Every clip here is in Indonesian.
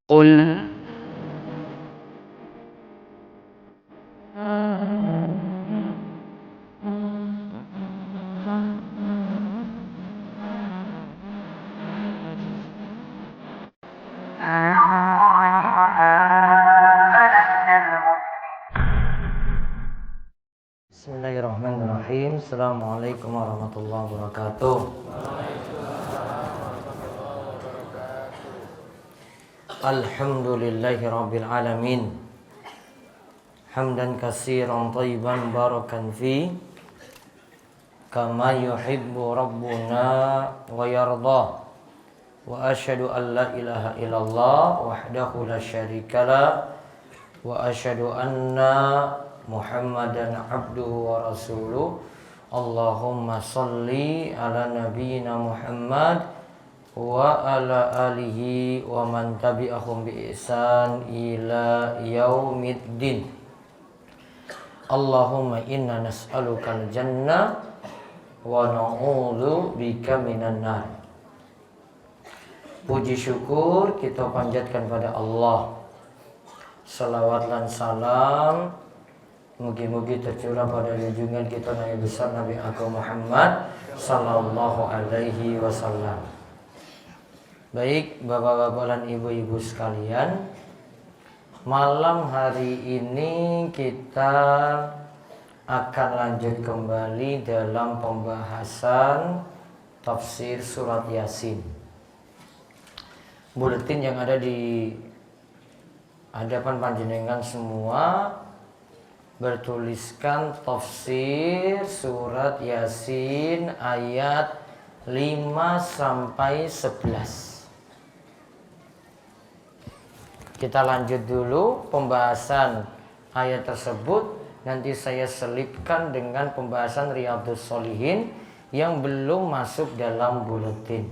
قل Bismillahirrahmanirrahim. Assalamualaikum warahmatullahi wabarakatuh. Alhamdulillahi rabbil alamin. Hamdan katsiran thayyiban barakan fi kama yuhibbu rabbuna wa yarda. Wa asyhadu an la ilaha illallah wahdahu la syarikalah wa asyhadu anna Muhammadan abduhu wa rasuluh. Allahumma salli ala nabiyyina Muhammad wa ala alihi wa man tabi'ahum bi ihsan ila yaumiddin. Allahumma inna nas'alukal jannah wa na'udzu bika minan nar. Puji syukur kita panjatkan pada Allah. Salawat dan salam mugi-mugi tercurah pada junjungan kita Nabi besar Nabi Agung Muhammad sallallahu alaihi wasallam. Baik bapak-bapak dan ibu-ibu sekalian, malam hari ini kita akan lanjut kembali dalam pembahasan tafsir surat Yasin. Buletin yang ada di hadapan panjenengan semua bertuliskan tafsir surat Yasin ayat 5 sampai 11. Kita lanjut dulu pembahasan ayat tersebut. Nanti saya selipkan dengan pembahasan Riyadhus Shalihin yang belum masuk dalam buletin.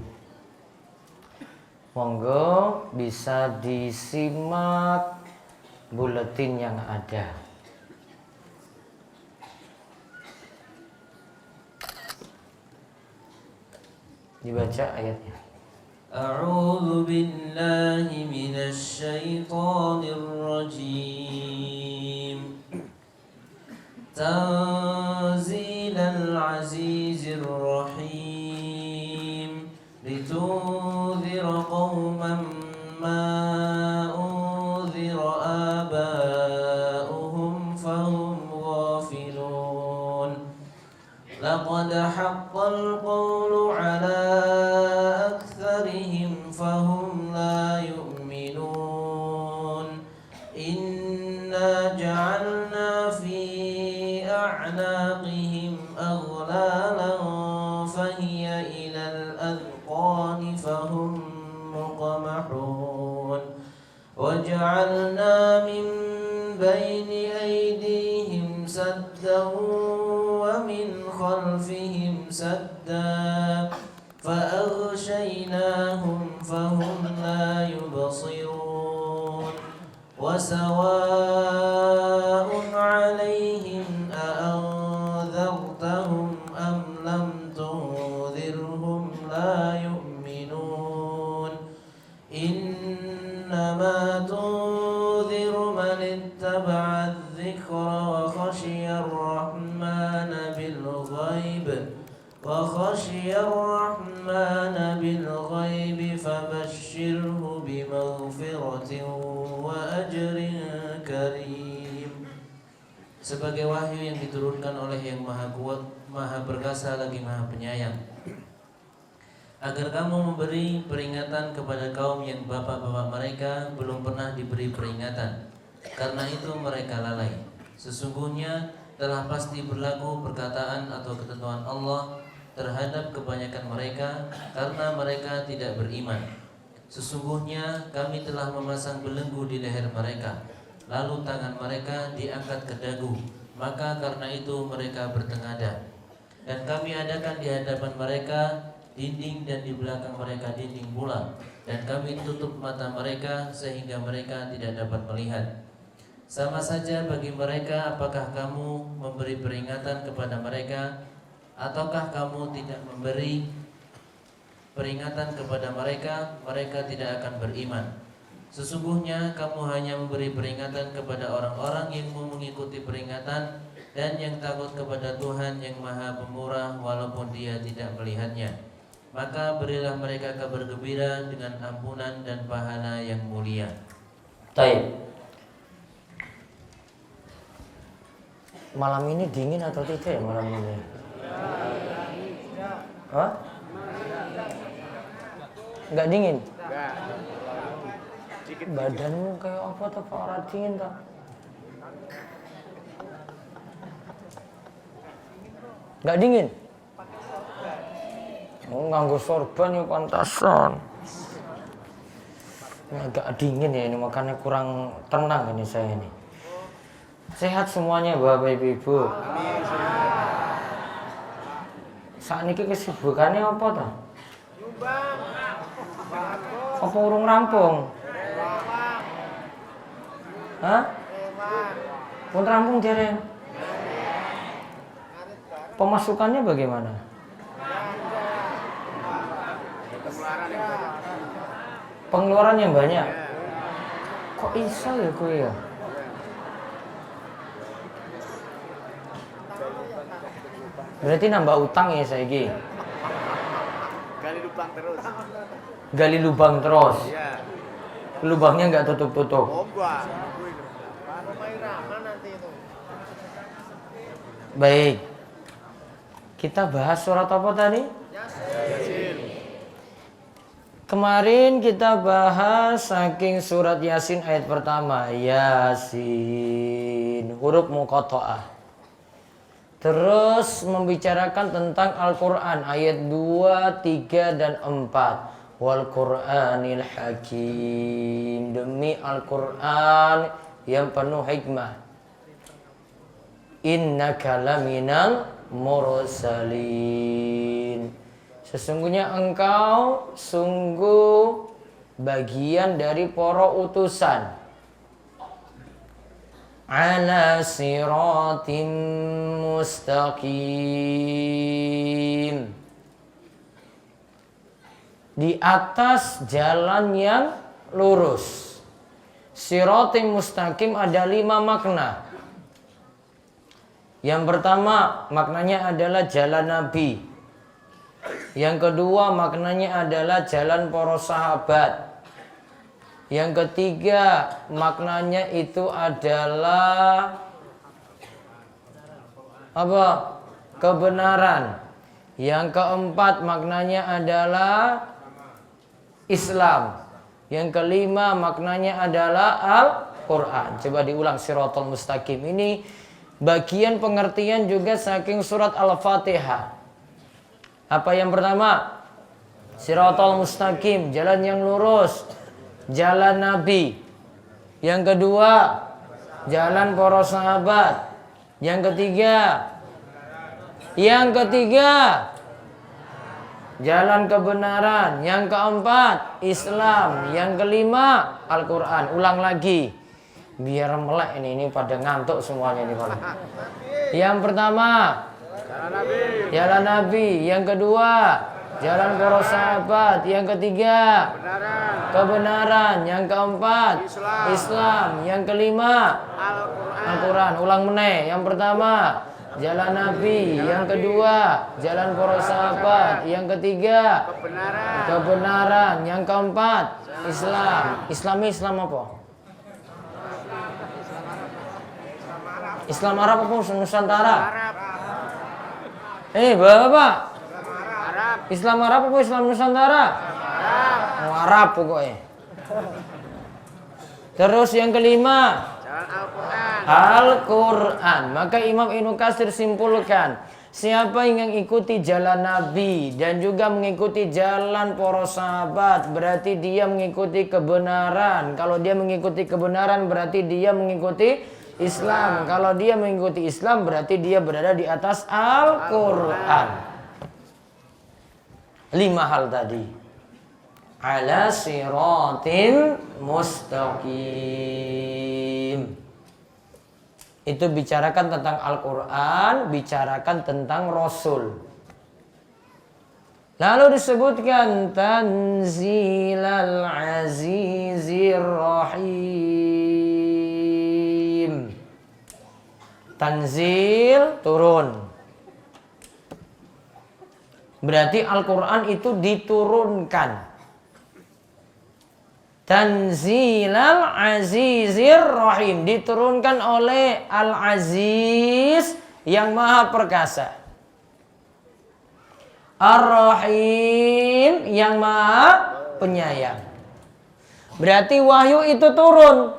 Monggo bisa disimak buletin yang ada. Dibaca ayatnya. أعوذ بالله من الشيطان الرجيم تنزيل العزيز الرحيم لتنذر قوما ما أنذر آباؤهم فهم غافلون لقد حق القول على فهم لا يؤمنون إنا جعلنا في أعناقهم أغلالا فهي إلى الأذقان فهم مقمحون وجعلنا من بين أيديهم سدا ومن خلفهم سدا فأغشيناهم فهم لا يبصرون وسواء عليهم أأنذرتهم أم لم تنذرهم لا يؤمنون إنما تنذر من اتبع الذكر وخشي الرحمن بالغيب فبشره بمغفرة وأجر كريم. Sebagai wahyu yang diturunkan oleh Yang Maha Kuat, Maha Perkasa lagi Maha Penyayang, agar kamu memberi peringatan kepada kaum yang bapak-bapak mereka belum pernah diberi peringatan, karena itu mereka lalai. Sesungguhnya telah pasti berlaku perkataan atau ketentuan Allah terhadap kebanyakan mereka karena mereka tidak beriman. Sesungguhnya kami telah memasang belenggu di leher mereka, lalu tangan mereka diangkat ke dagu, maka karena itu mereka bertengadah. Dan kami adakan di hadapan mereka dinding dan di belakang mereka dinding pula, dan kami tutup mata mereka sehingga mereka tidak dapat melihat. Sama saja bagi mereka apakah kamu memberi peringatan kepada mereka ataukah kamu tidak memberi peringatan kepada mereka, mereka tidak akan beriman. Sesungguhnya kamu hanya memberi peringatan kepada orang-orang yang mau mengikuti peringatan dan yang takut kepada Tuhan yang Maha Pemurah walaupun dia tidak melihatnya. Maka berilah mereka kabar gembira dengan ampunan dan pahala yang mulia. Baik. Malam ini dingin atau tidak ya malam ini? Hah? Enggak dingin? Badanmu kayak apa tuh Pak? Orang dingin tak? Enggak dingin? Oh, nganggo sorban ya pantasan. Ini agak dingin ya ini, makanya kurang tenang ini saya ini. Sehat semuanya Bapak Ibu. Saat ini kesibukannya apa toh? Apa urung rampung? Hah? Pun rampung dereng. Pemasukannya bagaimana? Pengeluaran yang banyak. Kok iso ya gue ya? Berarti nambah utang ya saiki. Gali lubang terus. Gali lubang terus. Iya. Lubangnya nggak tutup-tutup. Oh enggak. Rumah Irama nanti itu. Baik. Kita bahas surat apa tadi? Yasin. Kemarin kita bahas saking surat Yasin ayat pertama. Yasin. Huruf muqatta'ah. Terus membicarakan tentang Al-Quran ayat 2, 3, dan 4. Wal Qur'anil Hakim. Demi Al-Quran yang penuh hikmah. Innaka laminal mursalin. Sesungguhnya engkau sungguh bagian dari para utusan. Ala siratim mustaqim. Di atas jalan yang lurus. Siratim mustaqim ada 5 makna. Yang pertama maknanya adalah jalan Nabi. Yang kedua maknanya adalah jalan para sahabat. Yang ketiga maknanya itu adalah apa? Kebenaran. Yang keempat maknanya adalah Islam. Yang kelima maknanya adalah Al-Quran. Coba diulang Siratal Mustaqim. Ini bagian pengertian juga saking surat Al-Fatihah. Apa yang pertama? Siratal Mustaqim, jalan yang lurus. Jalan Nabi. Yang kedua, jalan para sahabat. Yang ketiga, jalan kebenaran. Yang keempat, Islam. Yang kelima, Al-Quran. Ulang lagi, biar melek ini pada ngantuk semuanya ini. Yang pertama, jalan Nabi. Yang kedua, jalan para sahabat. Yang ketiga, kebenaran. Yang keempat, Islam. Yang kelima, Al-Quran. Ulang meneh. Yang pertama, jalan Nabi. Yang kedua, jalan para sahabat. Yang ketiga, kebenaran. Yang keempat, Islam. Islam apa? Islam Arab apa Nusantara? Bapak. Islam Arab apa Islam Nusantara? Arab pokoknya. Terus yang kelima, Al-Quran. Maka Imam Ibnu Katsir simpulkan, siapa yang mengikuti jalan Nabi dan juga mengikuti jalan para sahabat, berarti dia mengikuti kebenaran. Kalau dia mengikuti kebenaran, berarti dia mengikuti Islam. Kalau dia mengikuti Islam, berarti dia berada di atas Al-Quran. 5 hal tadi. Ala siratin mustaqim. Itu bicarakan tentang Al-Quran, bicarakan tentang Rasul. Lalu disebutkan tanzilal azizir rahim. Tanzil turun. Berarti Al-Quran itu diturunkan. Tanzilal azizir rahim, diturunkan oleh Al-Aziz yang maha perkasa. Ar-Rahim yang maha penyayang. Berarti wahyu itu turun.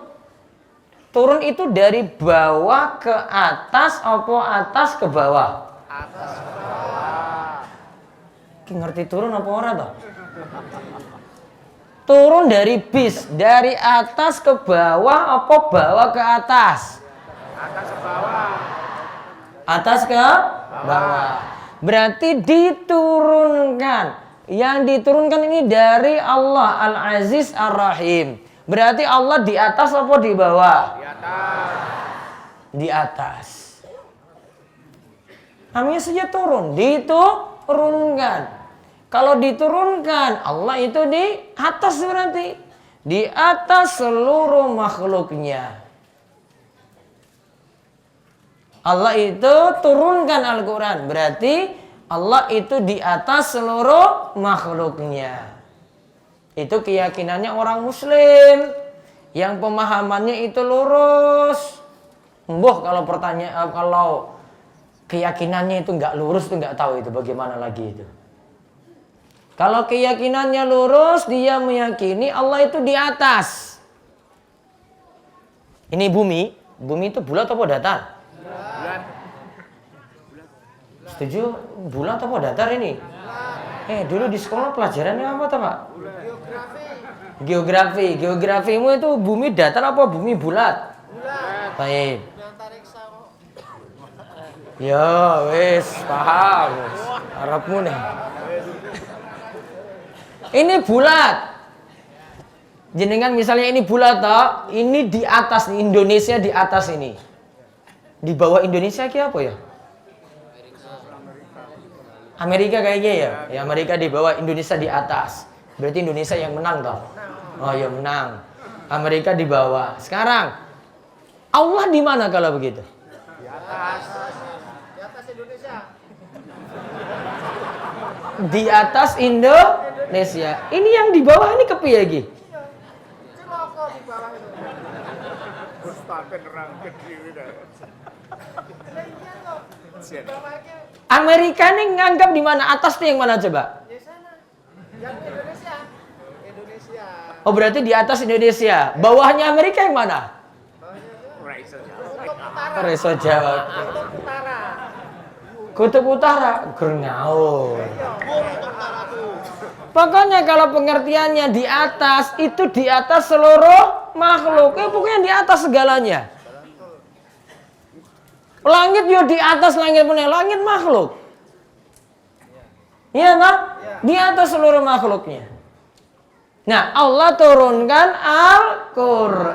Turun itu dari bawah ke atas apa atas ke bawah? Atas ke bawah. Ki ngerti turun apa ora toh? Turun dari bis, dari atas ke bawah apa bawah ke atas? Atas ke bawah. Atas ke bawah. Berarti diturunkan. Yang diturunkan ini dari Allah Al-Aziz Ar-Rahim. Berarti Allah di atas apa di bawah? Di atas. Di atas. Namanya saja turun, diturunkan. Kalau diturunkan, Allah itu di atas berarti. Di atas seluruh makhluknya. Allah itu turunkan Al-Quran. Berarti Allah itu di atas seluruh makhluknya. Itu keyakinannya orang muslim. Yang pemahamannya itu lurus. Kalau kalau keyakinannya itu nggak lurus, itu nggak tahu itu bagaimana lagi itu. Kalau keyakinannya lurus, dia meyakini Allah itu di atas. Ini bumi. Bumi itu bulat atau datar? Bulat. Setuju? Bulat atau datar ini? Dulu di sekolah pelajarannya apa tuh Pak? Geografi. Geografimu itu bumi datar apa bumi bulat? Bulat. Baik. Ya, wes paham. Arabmu nih. Ini bulat. Jenengan misalnya ini bulat toh, ini di atas nih, Indonesia di atas ini. Di bawah Indonesia kayak apa ya? Amerika kayaknya ya. Ya Amerika di bawah, Indonesia di atas. Berarti Indonesia yang menang toh. Oh ya menang. Amerika di bawah. Sekarang Allah di mana kalau begitu? Di atas. Di atas Indonesia. Di atas Indonesia. Ini yang di bawah ini kepiye lagi? Ciloko di bawah itu. Ustaz nerang kecil dah. Amerika ini nganggap di mana? Atas tuh yang mana coba? Di sana. Yang Indonesia. Indonesia. Oh berarti di atas Indonesia. Bawahnya Amerika yang mana? Reso Jawa. Kutub Utara. Kutub Utara. Gernau. Pokoknya kalau pengertiannya di atas, itu di atas seluruh makhluk. Pokoknya di atas segalanya. Langit yo di atas, langit punya langit makhluk. Iya kan? Di atas seluruh makhluknya. Nah, Allah turunkan Al-Quran.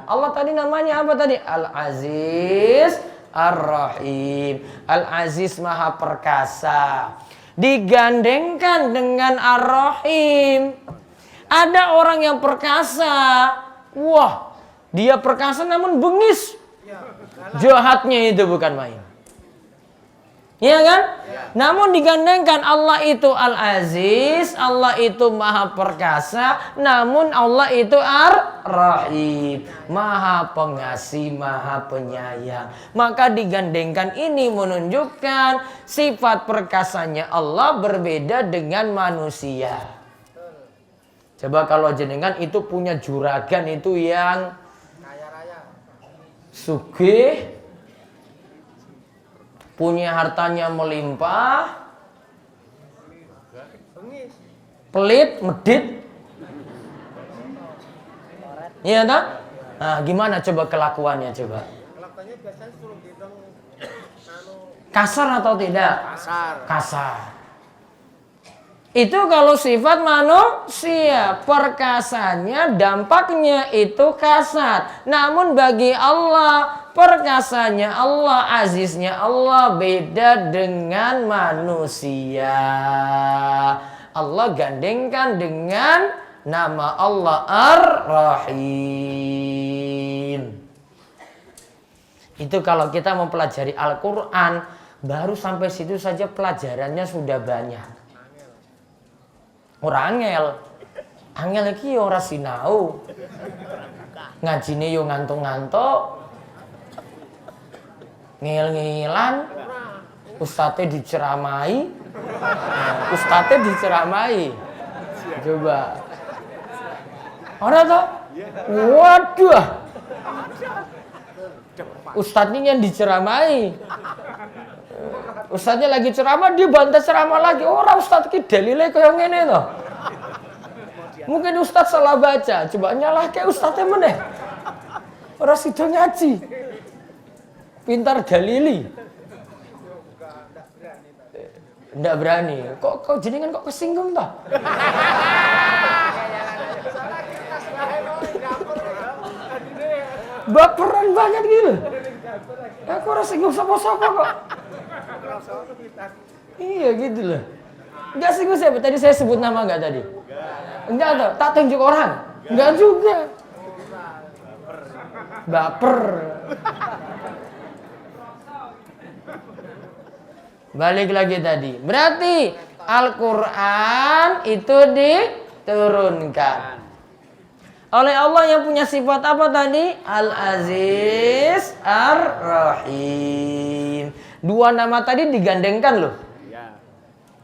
Allah tadi namanya apa tadi? Al-Aziz Ar-Rahim. Al-Aziz Maha Perkasa. Digandengkan dengan Ar-Rahim. Ada orang yang perkasa. Wah, dia perkasa namun bengis. Jahatnya itu bukan main. Iya kan? Namun digandengkan Allah itu Al-Aziz, Allah itu Maha Perkasa, namun Allah itu Ar-Rahim, Maha Pengasih, Maha Penyayang. Maka digandengkan ini menunjukkan sifat perkasanya Allah berbeda dengan manusia. Coba kalau jenengan itu punya juragan itu yang Kaya raya. sugih, punya hartanya melimpah, pelit, medit. Iya tak? Nah, gimana coba kelakuannya coba? Kelakuannya biasanya suruh gendong Kasar atau tidak? kasar. Kasar. Itu kalau sifat manusia, perkasanya dampaknya itu kasar. Namun bagi Allah perkasanya Allah, aziznya Allah beda dengan manusia. Allah gandengkan dengan nama Allah Ar-Rahim. Itu kalau kita mempelajari Al-Quran, baru sampai situ saja pelajarannya sudah banyak. Orang angel iki ora sinau. Ngajine yo ngantuk-ngantuk. Ngil-ngilan. Ustadznya diceramai. Coba. Orang toh? Waduh. Ustadznya yang diceramai. Ustadznya lagi ceramah, dia bantah ceramah lagi. Orang ustadz ki dalile kaya ngene toh. Mungkin ustadz salah baca. Coba nyalah ke ustadznya meneh. Ora sida ngaji. Pintar dalili. Ndak berani. Kok jenengan kok kesinggung toh? Baperan banget gitu. Aku ora singgung sapa-sapa kok. Iya gitu loh. Enggak singgung siapa? Tadi saya sebut nama enggak tadi? Enggak toh, tak tunjuk orang. Enggak juga. Baper. Balik lagi tadi. Berarti Al-Quran itu diturunkan oleh Allah yang punya sifat apa tadi? Al-Aziz, Ar-Rahim. Dua nama tadi digandengkan loh.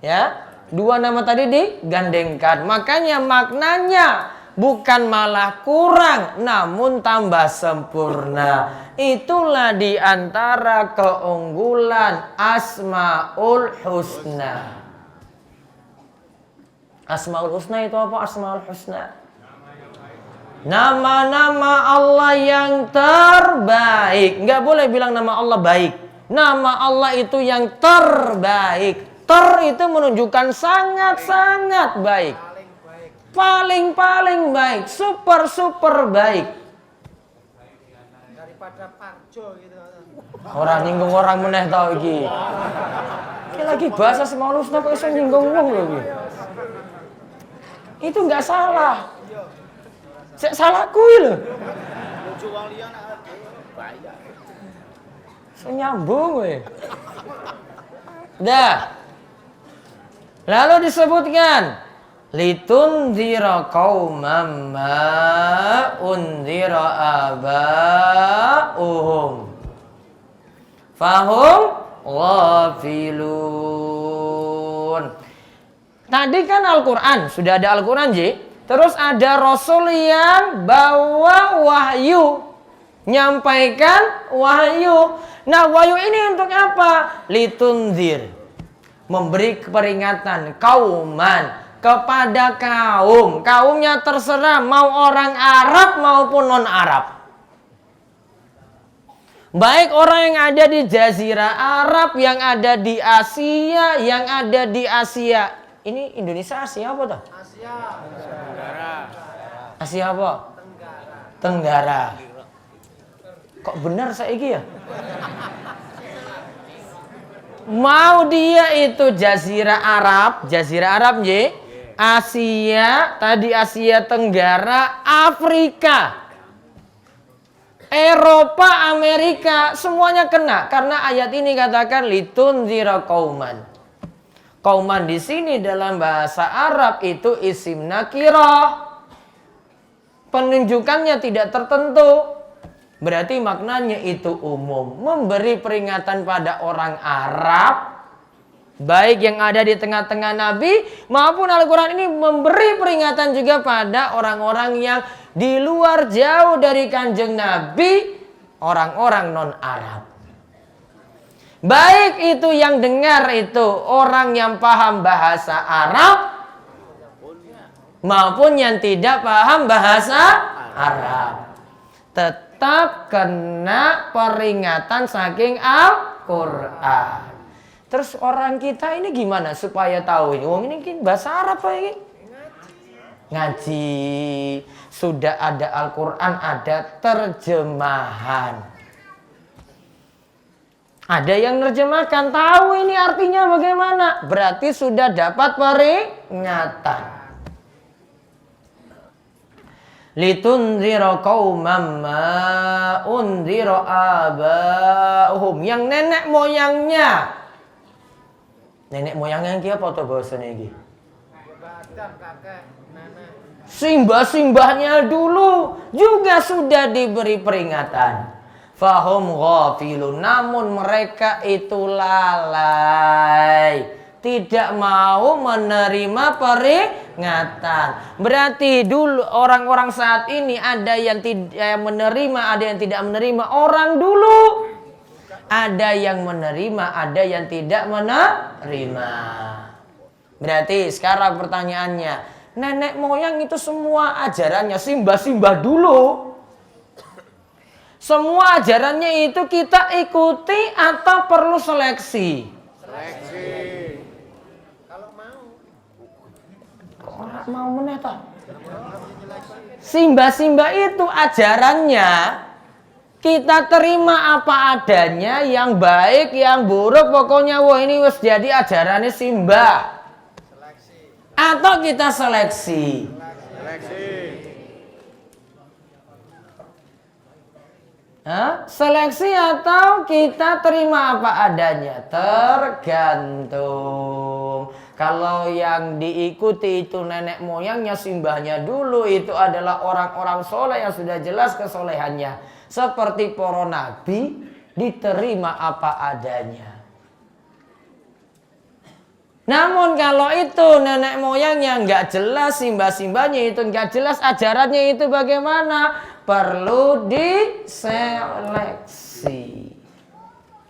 Ya, dua nama tadi digandengkan. Makanya maknanya bukan malah kurang, namun tambah sempurna. Itulah diantara keunggulan Asmaul Husna. Asmaul Husna itu apa? Asmaul Husna, nama-nama Allah yang terbaik. Nggak boleh bilang nama Allah baik. Nama Allah itu yang terbaik. Itu menunjukkan sangat-sangat baik. Paling baik. Super baik. Daripada Parjo gitu. Orang nyinggung orang meneh tau iki. Ini lagi bahasa Asmaul Husna kok iso nyinggung wong lho iki. Itu nggak salah. Salah kuwi lho. Nyambung we. Dah. Lalu disebutkan litunzira qauman ma unzira aba'uhum fahum ghafilun. Tadi kan Al-Quran, sudah ada Al-Quran Ji. Terus ada Rasul yang bawa wahyu, nyampaikan wahyu. Nah, wahyu ini untuk apa? Litunzir, memberi peringatan kauman, kepada kaum. Kaumnya terserah mau orang Arab maupun non-Arab. Baik orang yang ada di Jazirah Arab, yang ada di Asia, yang ada di Asia. Ini Indonesia Asia apa tuh? Asia. Asia apa? Tenggara. Kok benar saiki ya? Mau dia itu Jazirah Arab nggih. Asia, tadi Asia Tenggara, Afrika, Eropa, Amerika, semuanya kena karena ayat ini katakan litunzira qauman. Qauman di sini dalam bahasa Arab itu isim nakirah. Penunjukannya tidak tertentu. Berarti maknanya itu umum. Memberi peringatan pada orang Arab, baik yang ada di tengah-tengah Nabi, maupun Al-Quran ini memberi peringatan juga pada orang-orang yang di luar jauh dari Kanjeng Nabi, orang-orang non-Arab. Baik itu yang dengar itu orang yang paham bahasa Arab, maupun yang tidak paham bahasa Arab, tetap kena peringatan saking Al-Quran. Terus orang kita ini gimana supaya tahu ini? Wong ini bahasa Arab apa ini? Ngaji. Sudah ada Al-Quran, ada terjemahan. Ada yang nerjemahkan, tahu ini artinya bagaimana? Berarti sudah dapat peringatan. Litunzira qauman ma unzira aba'uhum. Yang nenek moyangnya. Nenek moyangnya iki apa to bahasane iki? Simbah-simbahnya dulu juga sudah diberi peringatan. Fahum ghafilun, namun mereka itu lalai, tidak mau menerima peringatan. Berarti dulu orang-orang saat ini ada yang tidak menerima, ada yang tidak menerima. Orang dulu ada yang menerima, ada yang tidak menerima. Berarti sekarang pertanyaannya, nenek moyang itu semua ajarannya simbah-simbah dulu. Semua ajarannya itu kita ikuti atau perlu seleksi? Seleksi. Kalau mau. Kok orang mau meneh toh? Simbah-simbah itu ajarannya kita terima apa adanya, yang baik, yang buruk, pokoknya wah ini wis jadi ajarannya simbah. Seleksi. Atau kita seleksi? Seleksi. Seleksi atau kita terima apa adanya? Tergantung. Kalau yang diikuti itu nenek moyangnya, simbahnya dulu, itu adalah orang-orang soleh yang sudah jelas kesolehannya. Seperti para nabi, diterima apa adanya. Namun kalau itu nenek moyangnya nggak jelas, simbah-simbahnya itu nggak jelas, ajarannya itu bagaimana? Perlu diseleksi.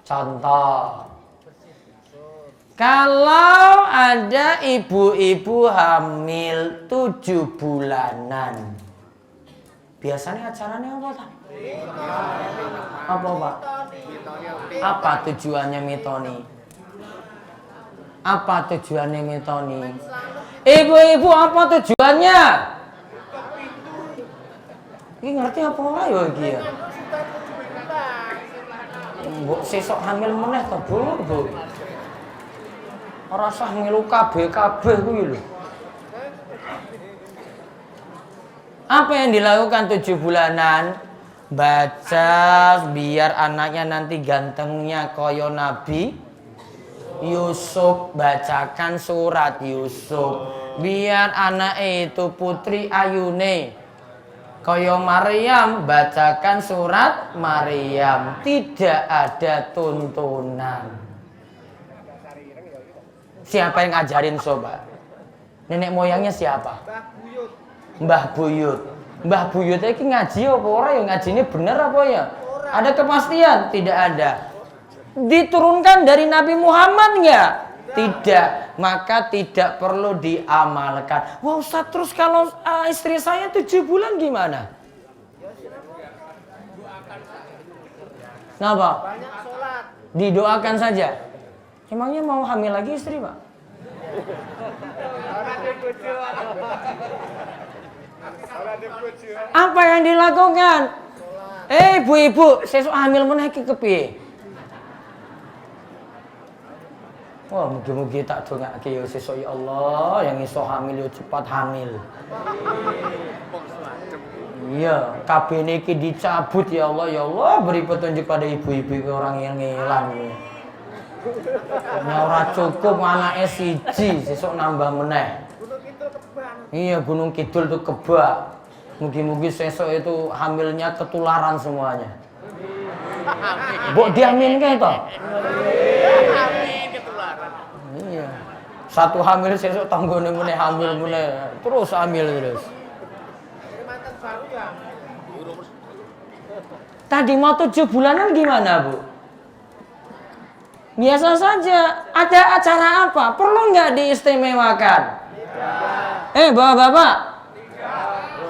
Contoh, kalau ada ibu-ibu hamil 7 bulanan, biasanya acaranya apa tak? Apa Pak? Apa tujuannya mitoni? Apa tujuannya mitoni? Ibu-ibu apa tujuannya? Ini ngerti apa ora ya iki ya? Mbok sesuk hamil meneh to, Bu? Ora usah ngilu kabeh kuwi lho. Apa yang dilakukan 7 bulanan? Baca biar anaknya nanti gantengnya koyo Nabi Yusuf, bacakan surat Yusuf. Biar anak itu putri ayune koyo Maryam, bacakan surat Maryam. Tidak ada tuntunan. Siapa yang ngajarin coba? Nenek moyangnya siapa? Mbah Buyut. Mbah Buyut iki ngaji apa ora ya? Ngajine bener apa ya? Ada kepastian? Tidak ada. Diturunkan dari Nabi Muhammad enggak? Tidak, maka tidak perlu diamalkan. Wah Ustaz, terus kalau istri saya 7 bulan gimana? Kenapa? Banyak sholat. Didoakan saja. Emangnya mau hamil lagi istri Pak? Apa yang dilakukan? Ibu-ibu, sesuk hamil meneh iki kepiye? Wah, mugi-mugi tak dongake ya sesuk ya Allah, yang iso hamil ya cepat hamil. Iya, kabeh iki dicabut ya Allah, beri petunjuk pada ibu-ibu orang yang ngilang. Ya ora cukup anake siji, sesuk nambah meneh. Gunung Kidul kebak. Iya, Gunung Kidul tuh kebak. Mugi-mugi sesuk itu hamilnya ketularan semuanya. Mbok diaminke to? Iya. Satu hamil sesuk tanggone meneh hamil meneh, terus hamil terus. Mantan baru ya. Tadi mau 7 bulanan gimana, Bu? Biasa saja. Ada acara apa? Perlu nggak diistimewakan? Tidak. Bapak-bapak.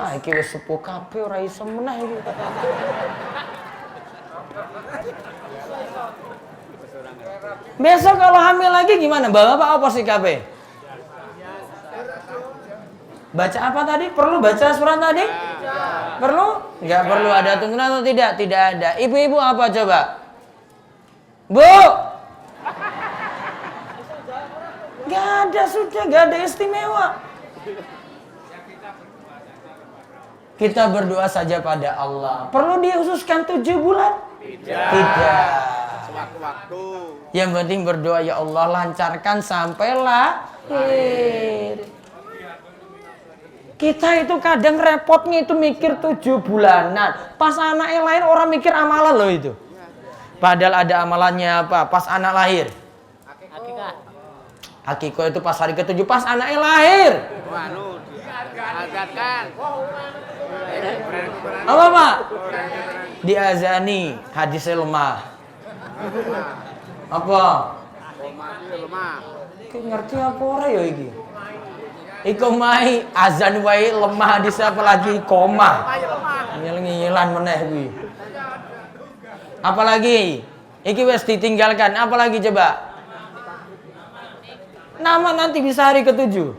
Ah, iki wis sepuh kabeh ora iso meneh iki. Besok kalau hamil lagi gimana? Bapak apa sih KB? Baca apa tadi? Perlu baca surat tadi? Perlu? Enggak perlu ada tuntunan atau tidak? Tidak ada. Ibu-ibu apa coba? Bu. Gak ada, sudah gak ada istimewa. Kita berdoa saja pada Allah. Perlu dikhususkan 7 bulan? Tidak. Sewaktu-waktu. Yang penting berdoa, ya Allah lancarkan sampai lahir. Kita itu kadang repotnya itu mikir 7 bulanan. Pas anaknya lahir orang mikir amalan loh itu. Padahal ada amalannya apa? Pas anak lahir. Akikah itu pas hari ke-7 pas anaknya lahir. Apa Pak? Diazani, hadisnya lemah. Apa? Ngerti apa orang ya iki? Iku mai azan wae lemah hadis apa lagi koma. Ngil-ngilan meneh kuwi. Apalagi? Iki wis ditinggalkan, apalagi coba? Nama nanti bisa hari ke-7.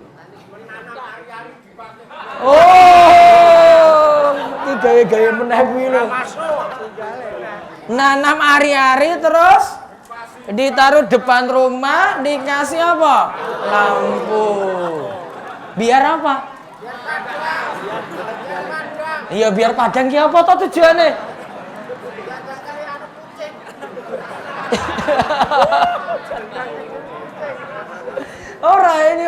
Oh, iki gaya-gaya meneh kuwi lho. Nanam hari-hari terus ditaruh depan rumah, dikasih apa? Lampu. Biar apa? Iya biar padang ki apa to tujuane? Ini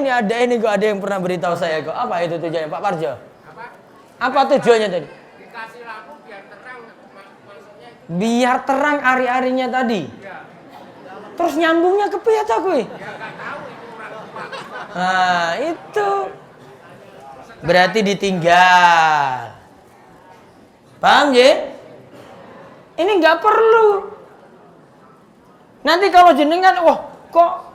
ini ada ini kok, ada yang pernah beritahu saya kok. Apa itu tujuannya Pak Parjo? Apa tujuannya tadi? Dikasih lampu biar terang, maksudnya itu. Biar terang hari-harinya tadi. Terus nyambungnya ke piye ta kuwi? Nah, itu berarti ditinggal. Paham ya? Ini nggak perlu. Nanti kalau jenengan, wah kok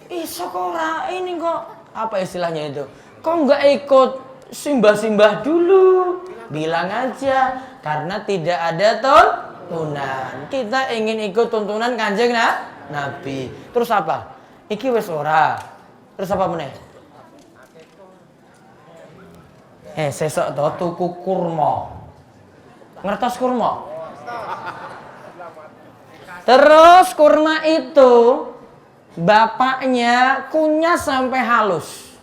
iso kok ini kok apa istilahnya itu? Kok nggak ikut simbah-simbah dulu? Bilang aja karena tidak ada tuntunan. Kita ingin ikut tuntunan Kanjeng Nabi. Terus apa? Iki wis ora. Terus apa meneh? Sesok to tuku kurma. Ngertos kurma? Terus kurma itu bapaknya kunyah sampai halus.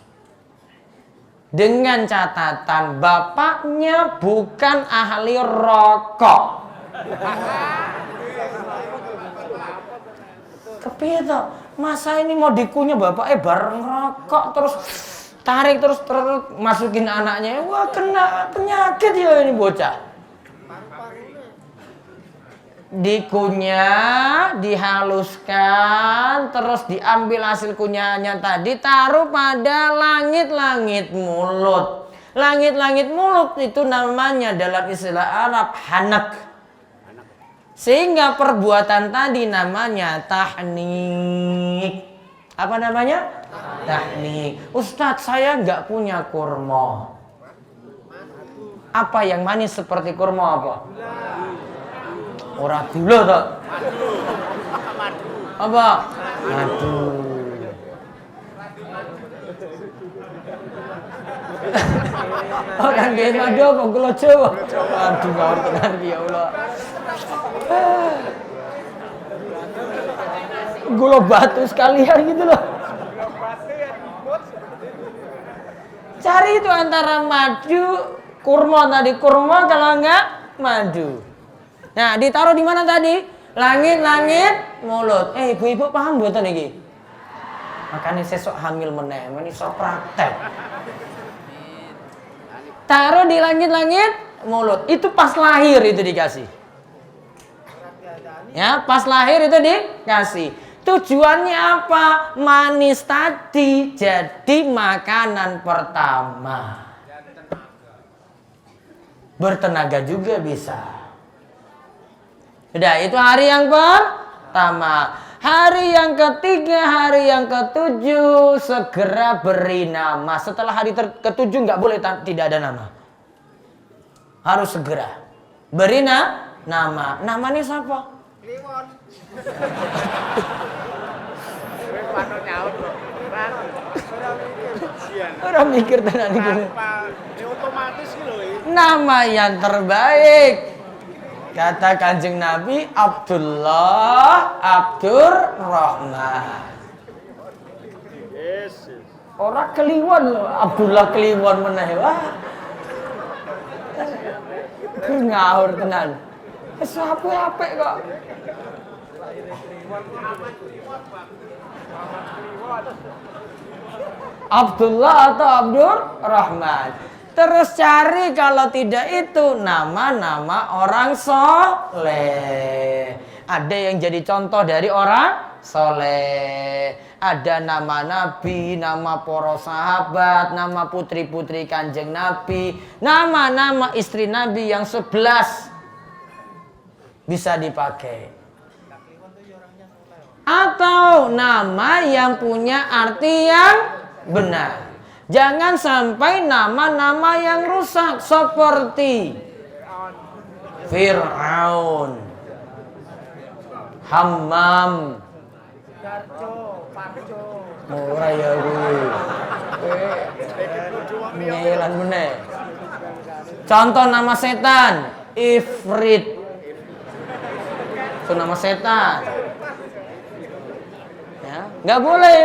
Dengan catatan bapaknya bukan ahli rokok. Kepiye to? Masa ini mau dikunyah bapaknya bareng rokok terus tarik terus masukin anaknya. Wah, kena penyakit ya ini bocah. Dikunyah, dihaluskan, terus diambil hasil kunyahnya tadi, taruh pada langit-langit mulut. Langit-langit mulut itu namanya dalam istilah Arab hanak. Sehingga perbuatan tadi namanya tahnik. Apa namanya? Tahnik. Ustadz, saya nggak punya kurma. Apa yang manis seperti kurma apa? Ora gula to. Apa? Madu. Orang gak madu apa gula Jawa? Aduh, ngawur tenan ya Allah. Gula batu sekalian gitu loh. Cari itu antara madu, kurma tadi. Kurma kalau enggak madu. Nah, ditaruh di mana tadi? Langit-langit mulut. Ibu-ibu paham mboten iki? Makanya sesok hamil meneh, iso praktek. Taruh di langit-langit mulut. Itu pas lahir itu dikasih. Ya, pas lahir itu dikasih. Tujuannya apa? Manis tadi jadi makanan pertama. Bertenaga juga bisa. Sudah, itu hari yang pertama. Hari yang ketiga, hari yang ketujuh, segera beri nama. Setelah hari ketujuh nggak boleh tidak ada nama. Harus segera beri nama. Namanya siapa? Kliwon. Orang mikir tenan iki. Otomatis lho. Nama yang terbaik. Kata Kanjeng Nabi, Abdullah Abdurrahman. Orang kliwon loh, Abdullah kliwon meneh wah. Ngawur tenan. Wis apik kok. Abdullah atau Abdurrahman. Terus cari kalau tidak itu nama-nama orang soleh. Ada yang jadi contoh dari orang soleh. Ada nama Nabi, nama para sahabat, nama putri-putri Kanjeng Nabi, nama-nama istri Nabi yang 11 bisa dipakai. Atau nama yang punya arti yang benar. Jangan sampai nama-nama yang rusak seperti Fir'aun, Hammam, murah ya gue. Ngelan meneh. Contoh nama setan, Ifrit. Itu nama setan. Ya, nggak boleh.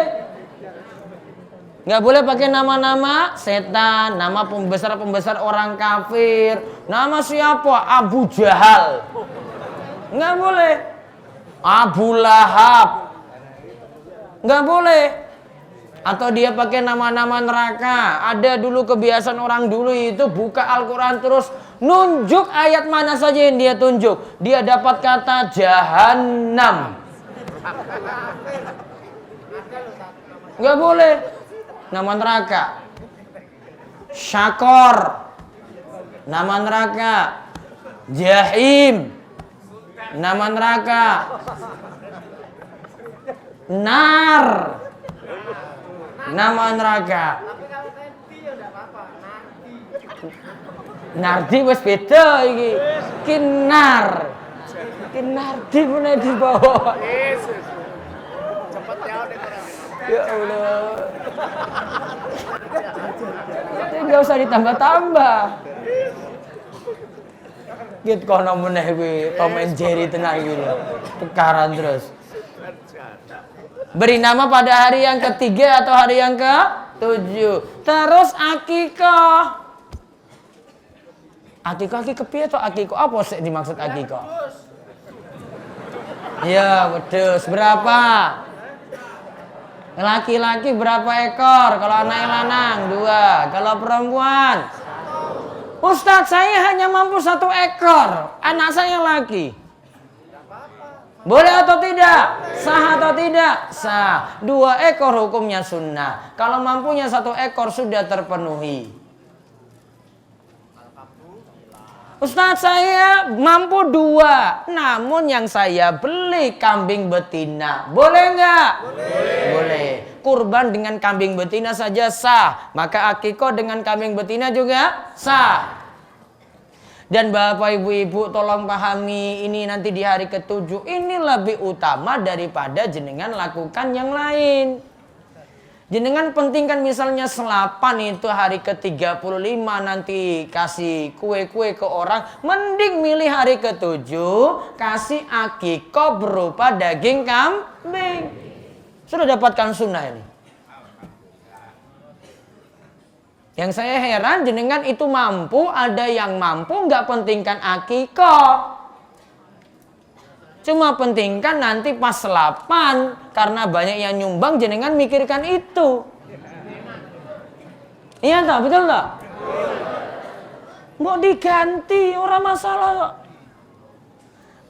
Nggak boleh pakai nama-nama setan, nama pembesar-pembesar orang kafir. Nama siapa? Abu Jahal. Nggak boleh. Abu Lahab. Nggak boleh. Atau dia pakai nama-nama neraka. Ada dulu kebiasaan orang dulu itu buka Al-Quran terus nunjuk ayat mana saja yang dia tunjuk. Dia dapat kata Jahannam. Nggak boleh. Nama neraka. Syakor. Nama neraka. Jahim. Nama neraka. Nar. Nama neraka. Nardi wis beda iki. Kinar. Kinardi meneh di bawah. Cepet ya udah. Ya Allah. Enggak usah ditambah-tambah. Gitu kono meneh kuwi Tom and Jerry tenan iki lho. Tukaran terus. Beri nama pada hari yang ketiga atau hari yang ke-7. Terus akikah. Akikah ki kepiye to akikah? Apa sih dimaksud akikah? Iya, wedhus. Berapa? Laki-laki berapa ekor? Kalau anak lanang 2. Kalau perempuan? Ustadz, saya hanya mampu 1 ekor. Anak saya laki. Boleh atau tidak? Sah atau tidak? Sah. 2 ekor hukumnya sunnah. Kalau mampunya 1 ekor sudah terpenuhi. Ustadz, saya mampu 2. Namun yang saya beli kambing betina. Boleh nggak? Boleh. Kurban dengan kambing betina saja sah. Maka akikah dengan kambing betina juga sah. Dan bapak ibu-ibu tolong pahami ini nanti di hari ke-7. Ini lebih utama daripada jenengan lakukan yang lain. Jenengan pentingkan misalnya selapan itu hari ke-35 nanti kasih kue-kue ke orang. Mending milih hari ke-7 kasih akikah berupa daging kambing. Sudah dapatkan sunnah ini. Yang saya heran jenengan itu mampu, ada yang mampu nggak pentingkan akikah. Cuma pentingkan nanti pas selapan karena banyak yang nyumbang jenengan mikirkan itu. Iya tak? Betul tak? Mau diganti orang masalah kok.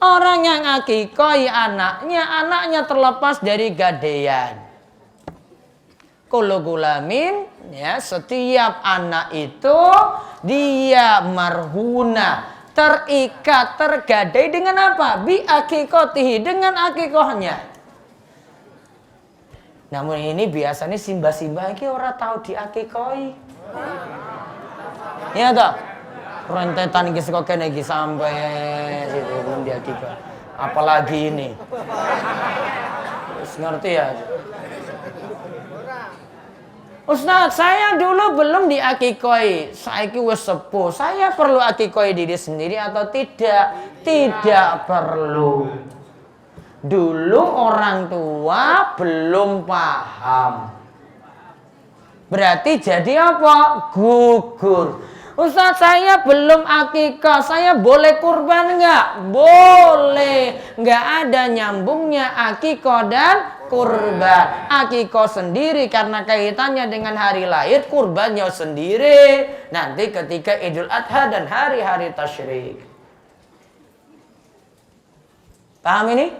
Orang yang akikah anaknya terlepas dari gadean. Kullu gulamin ya, setiap anak itu dia marhuna. Terikat, tergadai dengan apa? Bi akikotihi, dengan akikohnya. Namun ini biasanya simbah-simbah ini orang tahu di akikoi. Iya tak? Rentetan iki kok kene iki sampai situ belum di akikah. Apalagi ini. Terus ngerti ya? Ustaz, saya dulu belum diakikoi. Saiki wis sepuh. Saya perlu akikoi diri sendiri atau tidak? Tidak perlu. Dulu orang tua belum paham. Berarti jadi apa? Gugur. Ustaz, saya belum akikah. Saya boleh kurban nggak? Boleh. Nggak ada nyambungnya akikah dan kurban. Akikah sendiri karena kaitannya dengan hari lahir, kurbannya sendiri nanti ketika Idul Adha dan hari-hari tasyrik. Paham ini?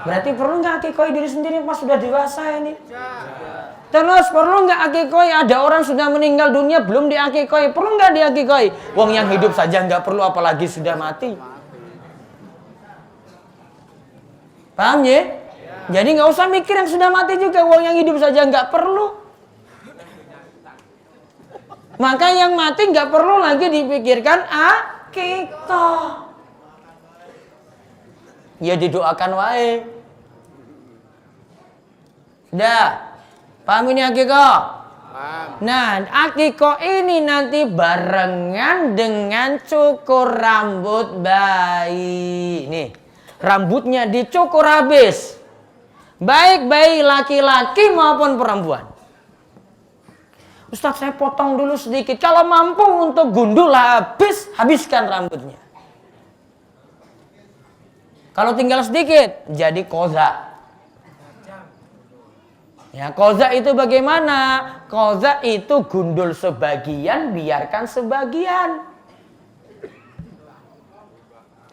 Berarti perlu nggak akikah diri sendiri pas sudah dewasa ini? Terus perlu nggak akikoi? Ada orang sudah meninggal dunia belum diakikoi. Perlu nggak diakikoi? Wong yang hidup saja nggak perlu, apalagi sudah mati. Paham ya? Jadi nggak usah mikir yang sudah mati juga. Wong yang hidup saja nggak perlu. Maka yang mati nggak perlu lagi dipikirkan akikah. Ya didoakan wae. Sudah. Paham ini akikah? Nah, akikah ini nanti barengan dengan cukur rambut bayi. Nih, rambutnya dicukur habis. Baik bayi laki-laki maupun perempuan. Ustaz, saya potong dulu sedikit. Kalau mampu untuk gundul habiskan rambutnya. Kalau tinggal sedikit, jadi koza. Ya, koza itu bagaimana? Koza itu gundul sebagian, biarkan sebagian.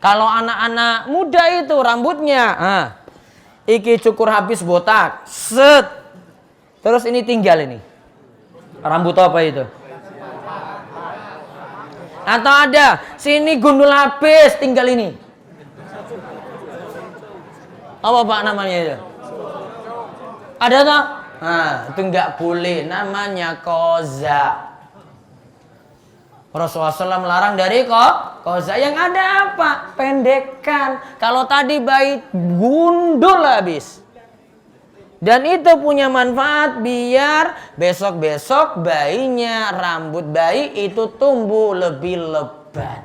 Kalau anak-anak muda itu rambutnya, iki cukur habis botak, set. Terus ini tinggal ini. Rambut apa itu? Atau ada, sini gundul habis, tinggal ini. Apa Pak namanya itu? Ada tak? Nah, itu nggak boleh. Namanya koza. Rasulullah SAW melarang dari koza. Yang ada apa? Pendekan. Kalau tadi bayi gundul habis. Dan itu punya manfaat biar besok-besok bayinya, rambut bayi itu tumbuh lebih lebat.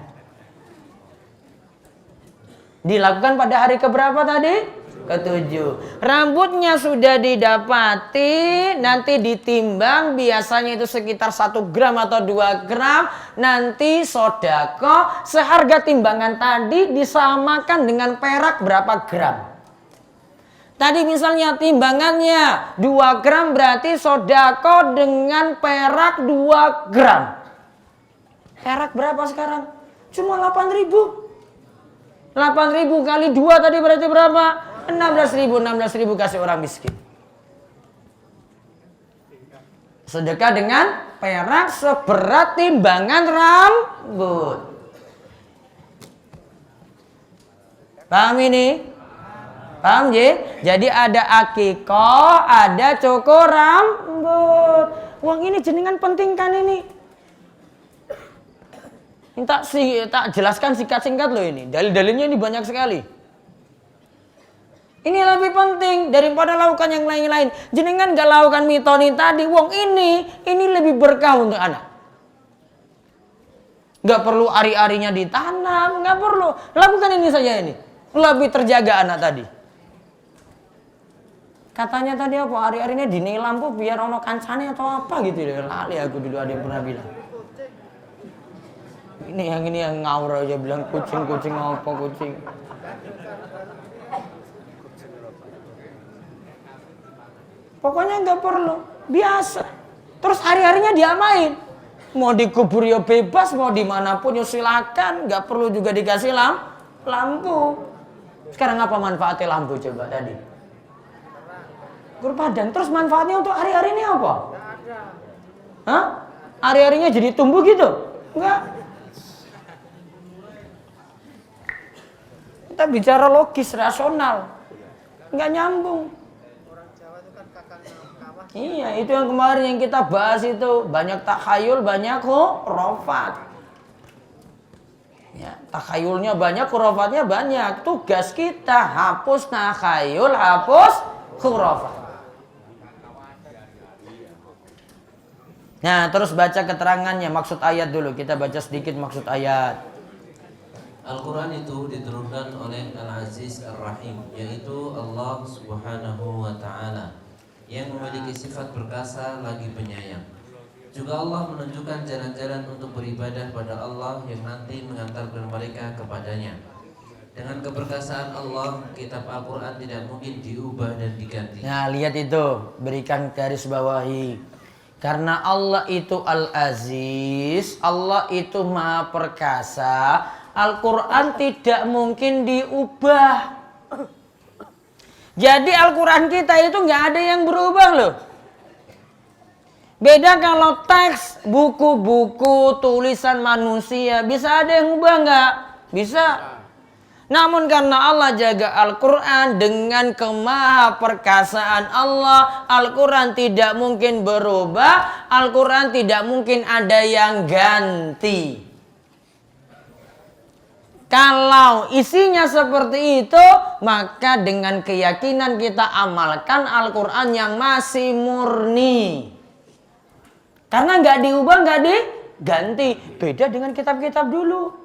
Dilakukan pada hari keberapa tadi? Ketujuh. Rambutnya sudah didapati, nanti ditimbang, biasanya itu sekitar 1 gram atau 2 gram. Nanti sodako seharga timbangan tadi disamakan dengan perak berapa gram. Tadi misalnya timbangannya 2 gram, berarti sodako dengan perak 2 gram. Perak berapa sekarang? Cuma 8.000. 8.000 kali 2 tadi berarti berapa? 16.000 kasih orang miskin. Sedekah dengan perak seberat timbangan rambut. Paham ini? Paham ya? Jadi ada akikah, ada cukur rambut. Wong ini jenengan pentingkan ini. Tak jelaskan singkat-singkat loh ini. Dalil-dalilnya ini banyak sekali. Ini lebih penting daripada lakukan yang lain-lain. Jenengan gak lakukan mitoni tadi. Wong ini lebih berkah untuk anak. Gak perlu ari-arinya ditanam. Gak perlu. Lakukan ini saja ini. Lebih terjaga anak tadi. Katanya tadi apa? Ari-arinya dinai lampu biar ono kancane atau apa gitu. Lali aku dulu ada yang pernah bilang. Ini yang ngawur aja bilang kucing apa kucing. Pokoknya nggak perlu, biasa. Terus hari-harinya diapain? Mau dikubur ya bebas, mau dimanapun ya silakan. Nggak perlu juga dikasih lampu. Sekarang apa manfaatnya lampu coba tadi? Gur padang. Terus manfaatnya untuk hari-hari ini apa? Hah? Hari-harinya jadi tumbuh gitu? Enggak. Kita bicara logis, rasional. Enggak nyambung. Iya, itu yang kemarin yang kita bahas itu. Banyak takhayul, banyak khurafat. Ya, takhayulnya banyak, khurafatnya banyak. Tugas kita hapus takhayul, hapus khurafat. Nah, terus baca keterangannya, maksud ayat dulu. Kita baca sedikit maksud ayat. Al-Quran itu diturunkan oleh Al-Aziz Ar-Rahim, yaitu Allah Subhanahu wa Ta'ala, yang memiliki sifat perkasa lagi penyayang. Juga Allah menunjukkan jalan-jalan untuk beribadah pada Allah yang nanti mengantarkan mereka kepadanya. Dengan keperkasaan Allah, kitab Al-Quran tidak mungkin diubah dan diganti. Nah, lihat itu, berikan garis bawahi. Karena Allah itu Al-Aziz, Allah itu Maha Perkasa, Al-Quran tidak mungkin diubah. Jadi Al-Quran kita itu nggak ada yang berubah loh. Beda kalau teks, buku-buku, tulisan manusia, bisa ada yang ubah nggak? Bisa. Namun karena Allah jaga Al-Quran dengan kemahaperkasaan Allah, Al-Quran tidak mungkin berubah, Al-Quran tidak mungkin ada yang ganti. Kalau isinya seperti itu, maka dengan keyakinan kita amalkan Al-Quran yang masih murni. Karena nggak diubah, nggak diganti. Beda dengan kitab-kitab dulu.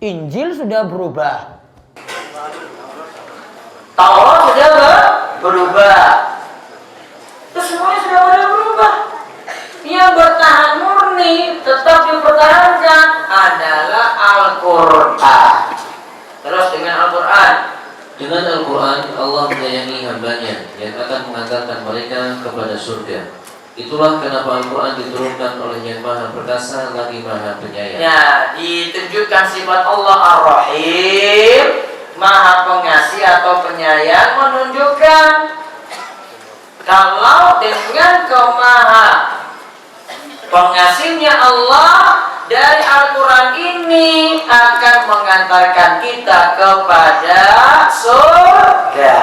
Injil sudah berubah. Taurat sudah berubah. Itu semuanya sudah berubah. Yang bertahan murni, tetap dipertahankan adalah Al-Quran. Terus dengan Al-Quran. Dengan Al-Quran, Allah menyayangi hambanya yang akan mengantarkan mereka kepada surga. Itulah kenapa Al-Quran diturunkan oleh Yang Maha Perkasa lagi Maha Penyayang. Nah, ditunjukkan sifat Allah Ar-Rahim, Maha Pengasih atau Penyayang, menunjukkan kalau dengan kemaha pengasihnya Allah dari Al-Quran ini akan mengantarkan kita kepada surga.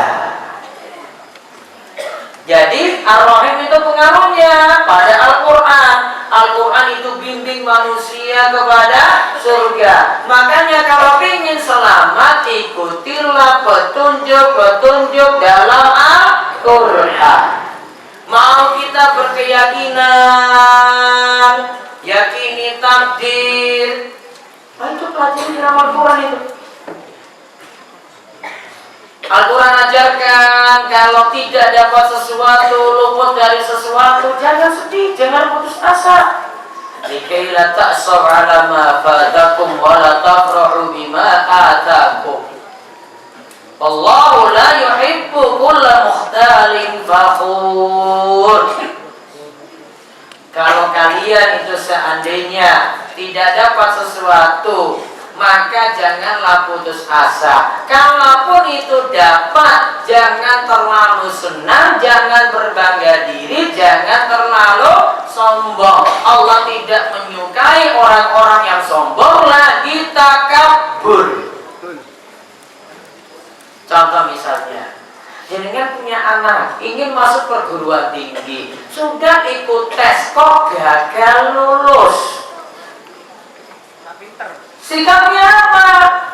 Jadi Ar-Rahim itu pengaruhnya pada Al-Quran. Al-Quran itu bimbing manusia kepada surga. Makanya kalau ingin selamat, ikutilah petunjuk-petunjuk dalam Al-Quran. Mau kita berkeyakinan, yakini takdir, itu pelajari dalam Al-Quran itu. Al-Quran ajarkan kalau tidak dapat sesuatu, luput dari sesuatu, jangan sedih, jangan putus asa. Likai la ta'saw ala ma fatakum wa la tafrahu bima atakum. Wallahu la yuhibbu kulla mukhtalin fakhur. Kalau kalian itu seandainya tidak dapat sesuatu, maka janganlah putus asa. Kalaupun itu dapat, jangan terlalu senang, jangan berbangga diri, jangan terlalu sombong. Allah tidak menyukai orang-orang yang sombong lagi takabur. Contoh misalnya, jenengan punya anak ingin masuk perguruan tinggi, sudah ikut tes kok gagal lulus. Sikapnya apa?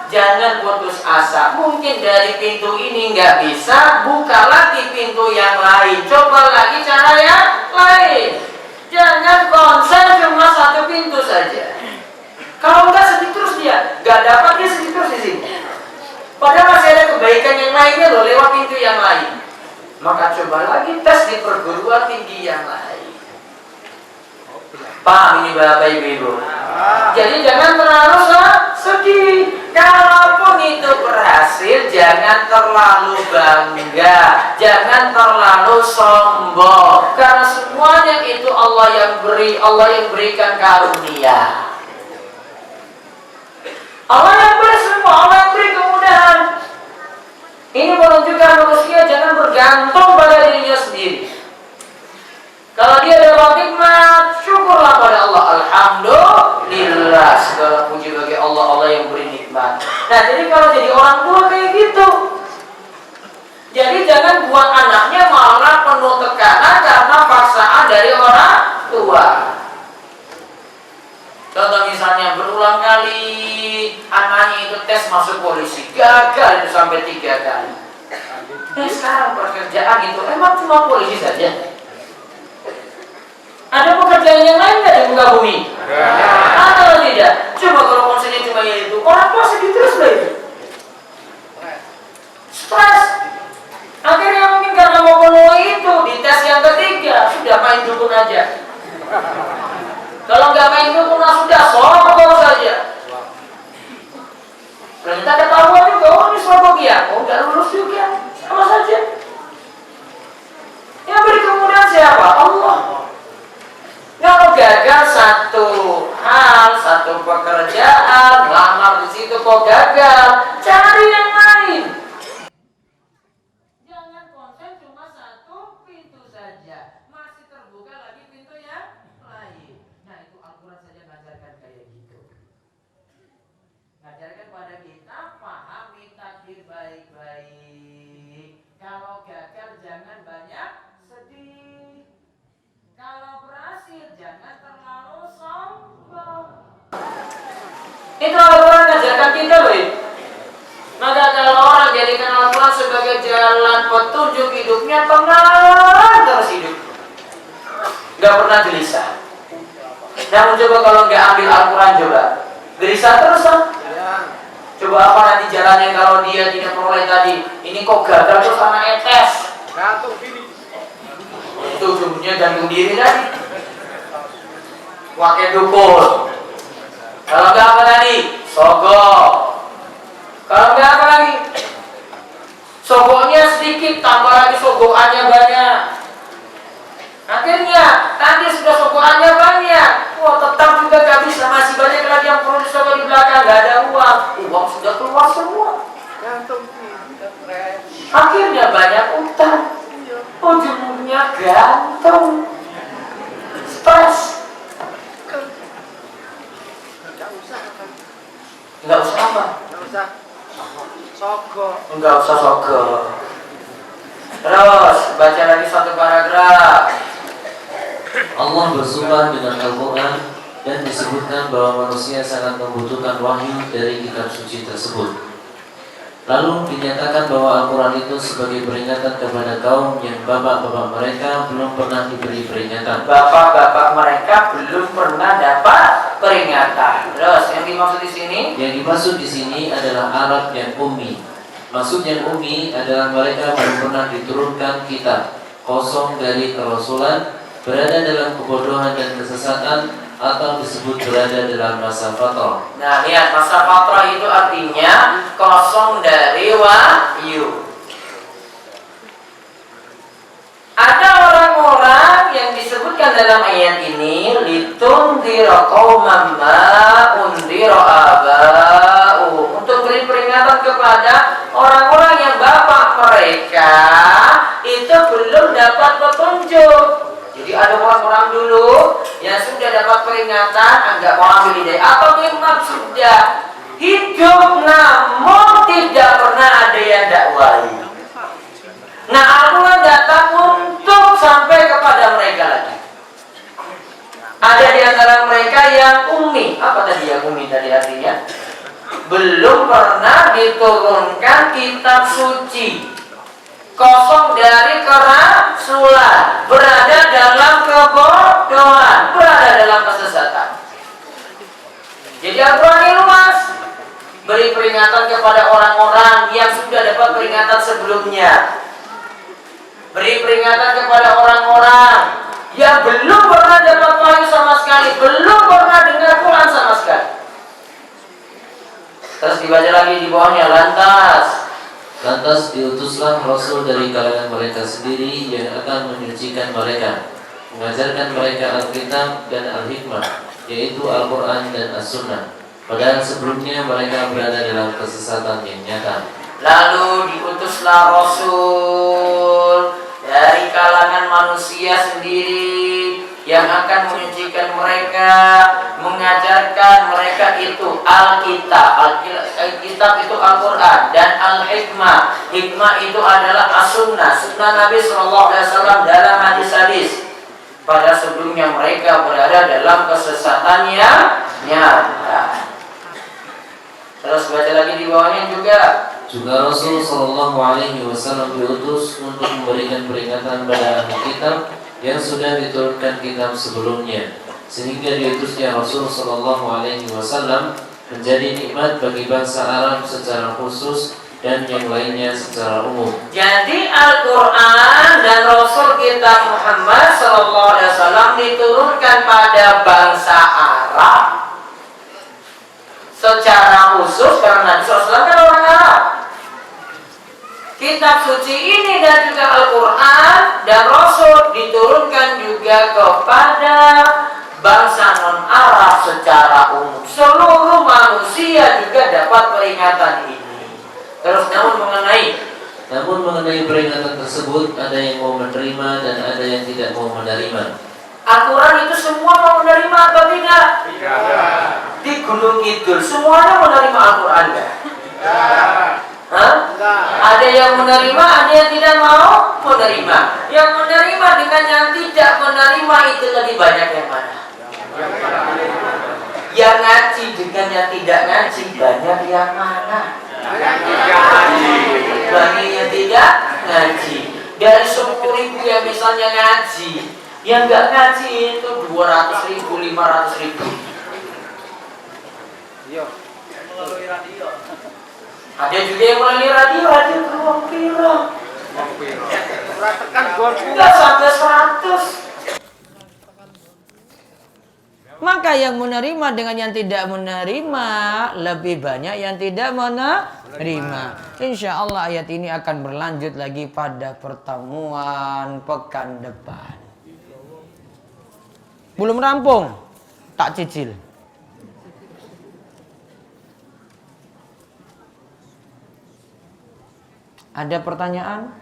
Jangan putus asa. Mungkin dari pintu ini nggak bisa, buka lagi pintu yang lain. Coba lagi cara yang lain. Jangan konsen cuma satu pintu saja. Kalau nggak sedih terus dia, nggak dapat dia sedih terus di sini. Padahal masih ada kebaikan yang lainnya loh lewat pintu yang lain. Maka coba lagi tes di perguruan tinggi yang lain. Paham ini Bapak Ibu? Jadi jangan terlalu sedih. Kalaupun itu berhasil, jangan terlalu bangga, jangan terlalu sombong. Karena semuanya itu Allah yang beri, Allah yang berikan karunia. Allah yang beri semua, Allah yang beri kemudahan. Ini menunjukkan manusia jangan bergantung pada dirinya sendiri. Kalau dia dapat nikmat, syukurlah pada Allah. Alhamdulillah, segala puji bagi Allah, Allah yang beri nikmat. Nah, jadi kalau jadi orang tua kayak gitu, jadi jangan buat anaknya malah penuh tekanan karena paksaan dari orang tua. Contoh misalnya berulang kali anaknya itu tes masuk polisi, gagal itu sampai 3 kali. Sekarang pekerjaan itu emang cuma polisi saja. Ada pekerjaan yang lain nggak di muka bumi? Ada atau tidak? Coba kalau konsepnya cuma itu, orang tua sedih terus lah itu. Stres. Akhirnya mungkin karena mau penuhi itu di tes yang ketiga sudah main dukun aja. Kalau nggak main dukun sudah sogok saja. Ternyata ketahuan juga, oh ini sogok ya, oh nggak lulus juga, sama saja. Yang beri kemudahan siapa? Allah. Kalau gagal satu hal, satu pekerjaan, lamar di situ kok gagal, cari yang lain. Jangan konsen cuma satu pintu saja, masih terbuka lagi pintu yang lain. Nah itu Al-Quran saja ngajarkan kayak gitu. Ngajarkan pada kita pahami takdir baik-baik. Kalau gagal jangan banyak sedih. Kalau berhasil jangan terlalu sombong. Itu Al-Quran ngajarkan kita loh. Maka kalau orang jadikan Al-Quran sebagai jalan petunjuk hidupnya, tenang terus hidup, nggak pernah gelisah. Namun coba kalau nggak ambil Al-Quran, coba gelisah terus kan? Coba apa nanti jalannya kalau dia tidak peroleh tadi? Ini kok gagal terus anak etes? Gantung gini. Itu ujungnya gantung diri tadi. Pakai dukun. Kalau nggak apa tadi? Sogok. Kalau nggak apa lagi? Sogoknya sedikit, tambah lagi sogokannya banyak. Akhirnya nanti sudah sogokannya banyak, wah tetap juga nggak bisa, masih banyak lagi yang perlu disogok di belakang, nggak ada uang. Uang sudah keluar semua. Gantung gini. Akhirnya banyak utang. Ujungnya gantung. Stres. Nggak usah apa? Nggak usah sogok. Nggak usah sogok. Terus baca lagi satu paragraf. Allah bersumpah dengan Al-Quran dan disebutkan bahwa manusia sangat membutuhkan wahyu dari kitab suci tersebut. Lalu dinyatakan bahwa Al-Quran itu sebagai peringatan kepada kaum yang bapak-bapak mereka belum pernah diberi peringatan. Bapak-bapak mereka belum pernah dapat peringatan. Terus yang dimaksud di sini? Yang dimaksud di sini adalah Arab yang ummi. Maksud yang ummi adalah mereka belum pernah diturunkan kitab, kosong dari kerasulan, berada dalam kebodohan dan kesesatan, atau disebut berada dalam masa fatrah. Nah lihat, masa fatrah itu artinya kosong dari wahyu. Ada orang-orang yang disebutkan dalam ayat ini, litundira qauman ma undira aba'u, untuk beri peringatan kepada orang-orang yang bapak mereka itu belum dapat petunjuk. Jadi ada orang-orang dulu yang sudah dapat peringatan, enggak mau ambil hidayah, atau memang sudah hidup namun tidak pernah ada yang dakwai. Nah, Al-Quran datang untuk sampai kepada mereka lagi. Ada di antara mereka yang ummi. Apa tadi yang ummi tadi artinya? Belum pernah diturunkan kitab suci, kosong dari kerasulan, berada dalam kebodohan, berada dalam kesesatan. Jadi Al-Quran ini luas, beri peringatan kepada orang-orang yang sudah dapat peringatan sebelumnya, beri peringatan kepada orang-orang yang belum pernah dapat wahyu sama sekali, belum pernah dengar Quran sama sekali. Terus dibaca lagi di bawahnya, Lantas diutuslah Rasul dari kalangan mereka sendiri yang akan menyucikan mereka, mengajarkan mereka Alkitab dan Al-Hikmah, yaitu Al-Quran dan As-Sunnah. Padahal sebelumnya mereka berada dalam kesesatan yang nyata. Lalu diutuslah Rasul dari kalangan manusia sendiri yang akan menyucikan mereka, mengajarkan mereka itu Alkitab. Alkitab itu Al-Quran, dan Al-Hikmah. Hikmah itu adalah As-Sunnah, Sunnah Nabi SAW dalam hadis-hadis. Pada sebelumnya mereka berada dalam kesesatan yang nyata. Terus baca lagi di bawahnya juga. Juga Rasul Shallallahu Alaihi Wasallam diutus untuk memberikan peringatan pada ahli kitab yang sudah diturunkan kitab sebelumnya, sehingga diutusnya Rasul Shallallahu Alaihi Wasallam menjadi nikmat bagi bangsa Arab secara khusus dan yang lainnya secara umum. Jadi Al-Quran dan Rasul kita Muhammad Sallallahu Alaihi Wasallam diturunkan pada bangsa Arab secara khusus karena Nabi SAW kan orang Arab. Kitab suci ini dan juga Al-Quran dan Rasul diturunkan juga kepada bangsa non-Arab secara umum. Seluruh manusia juga dapat peringatan ini. Terus Namun mengenai peringatan tersebut ada yang mau menerima dan ada yang tidak mau menerima. Al-Quran itu semua mau menerima atau tidak? Tidak. Di Gunung Kidul semuanya menerima Al-Quran enggak? Hah? Ada yang menerima, ada yang tidak mau menerima. Yang menerima dengan yang tidak menerima itu lebih banyak yang mana? Yang ngaji dengan yang tidak ngaji banyak yang mana? Banyak yang tidak ngaji. Dari 10.000 yang misalnya ngaji, yang nggak ngaji itu 200.000, 500.000. Ada juga yang melalui radio beruang piro. Enggak sampai 100. Maka yang menerima dengan yang tidak menerima lebih banyak yang tidak menerima. Insya Allah ayat ini akan berlanjut lagi pada pertemuan pekan depan. Belum rampung, tak cicil. Ada pertanyaan?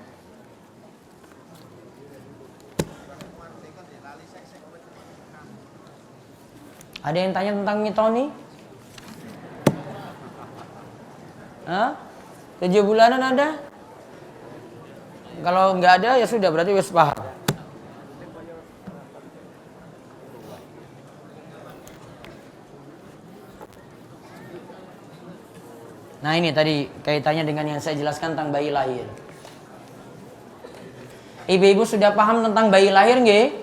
Ada yang tanya tentang mitoni? 7 bulanan ada? Kalau nggak ada ya sudah berarti wis paham. Nah ini tadi kaitannya dengan yang saya jelaskan tentang bayi lahir. Ibu-ibu sudah paham tentang bayi lahir nggih?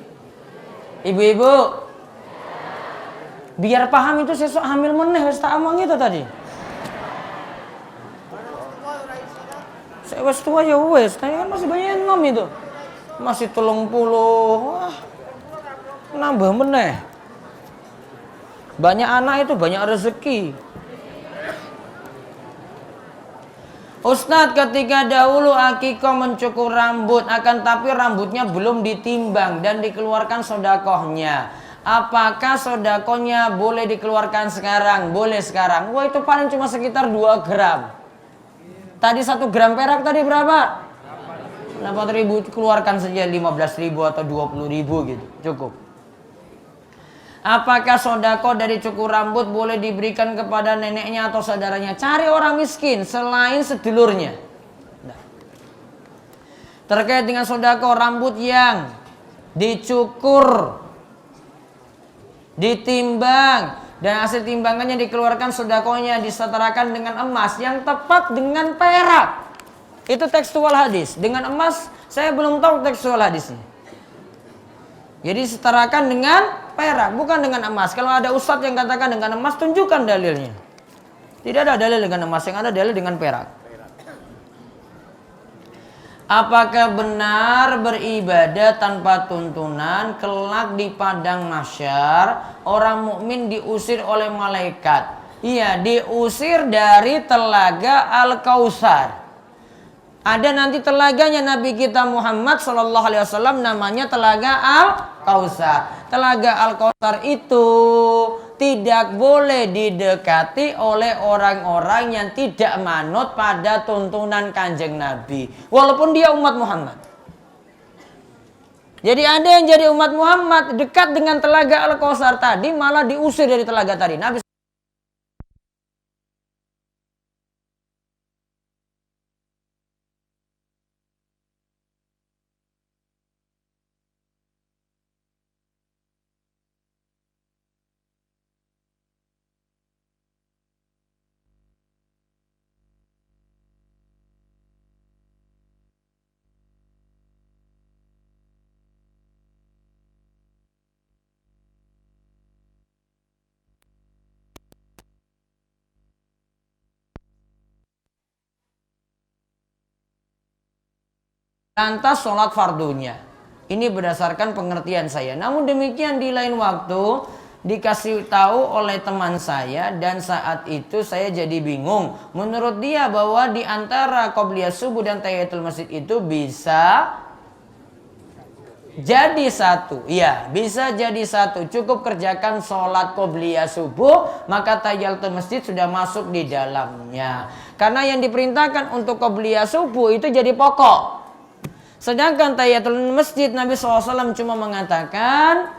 Ibu-ibu, biar paham itu sesuk hamil meneh wis tak omong itu tadi. Saya wis tua ya wis, tadi kan masih banyak yang nom itu. Masih 30. Wah. Nambah meneh. Banyak anak itu banyak rezeki. Ustadz, ketika dahulu akikoh mencukur rambut, akan tapi rambutnya belum ditimbang dan dikeluarkan sodakohnya. Apakah sodakohnya boleh dikeluarkan sekarang? Boleh sekarang. Wah itu paling cuma sekitar 2 gram. Tadi 1 gram perak tadi berapa? 8.000, keluarkan saja 15.000 atau 20.000 gitu, cukup. Apakah sodako dari cukur rambut boleh diberikan kepada neneknya atau saudaranya? Cari orang miskin selain sedulurnya. Nah. Terkait dengan sodako rambut yang dicukur, ditimbang, dan hasil timbangannya dikeluarkan sodakonya disetarakan dengan emas yang tepat dengan perak. Itu tekstual hadis. Dengan emas saya belum tahu tekstual hadisnya. Jadi setarakan dengan perak, bukan dengan emas. Kalau ada ustadz yang katakan dengan emas, tunjukkan dalilnya. Tidak ada dalil dengan emas, yang ada dalil dengan perak. Apakah benar beribadah tanpa tuntunan kelak di padang mahsyar orang mukmin diusir oleh malaikat? Iya, diusir dari telaga Al-Kautsar. Ada nanti telaganya Nabi kita Muhammad Sallallahu Alaihi Wasallam, namanya telaga Al-Kautsar. Telaga Al-Kautsar itu tidak boleh didekati oleh orang-orang yang tidak manut pada tuntunan Kanjeng Nabi, walaupun dia umat Muhammad. Jadi ada yang jadi umat Muhammad dekat dengan telaga Al-Kautsar tadi malah diusir dari telaga tadi. Nabi lantas sholat fardunya. Ini berdasarkan pengertian saya. Namun demikian di lain waktu dikasih tahu oleh teman saya dan saat itu saya jadi bingung. Menurut dia bahwa di antara qobliyah subuh dan tahiyatul masjid itu bisa jadi satu. Ya, bisa jadi satu. Cukup kerjakan sholat qobliyah subuh, maka tahiyatul masjid sudah masuk di dalamnya. Karena yang diperintahkan untuk qobliyah subuh itu jadi pokok. Sedangkan tahiyatul masjid Nabi SAW cuma mengatakan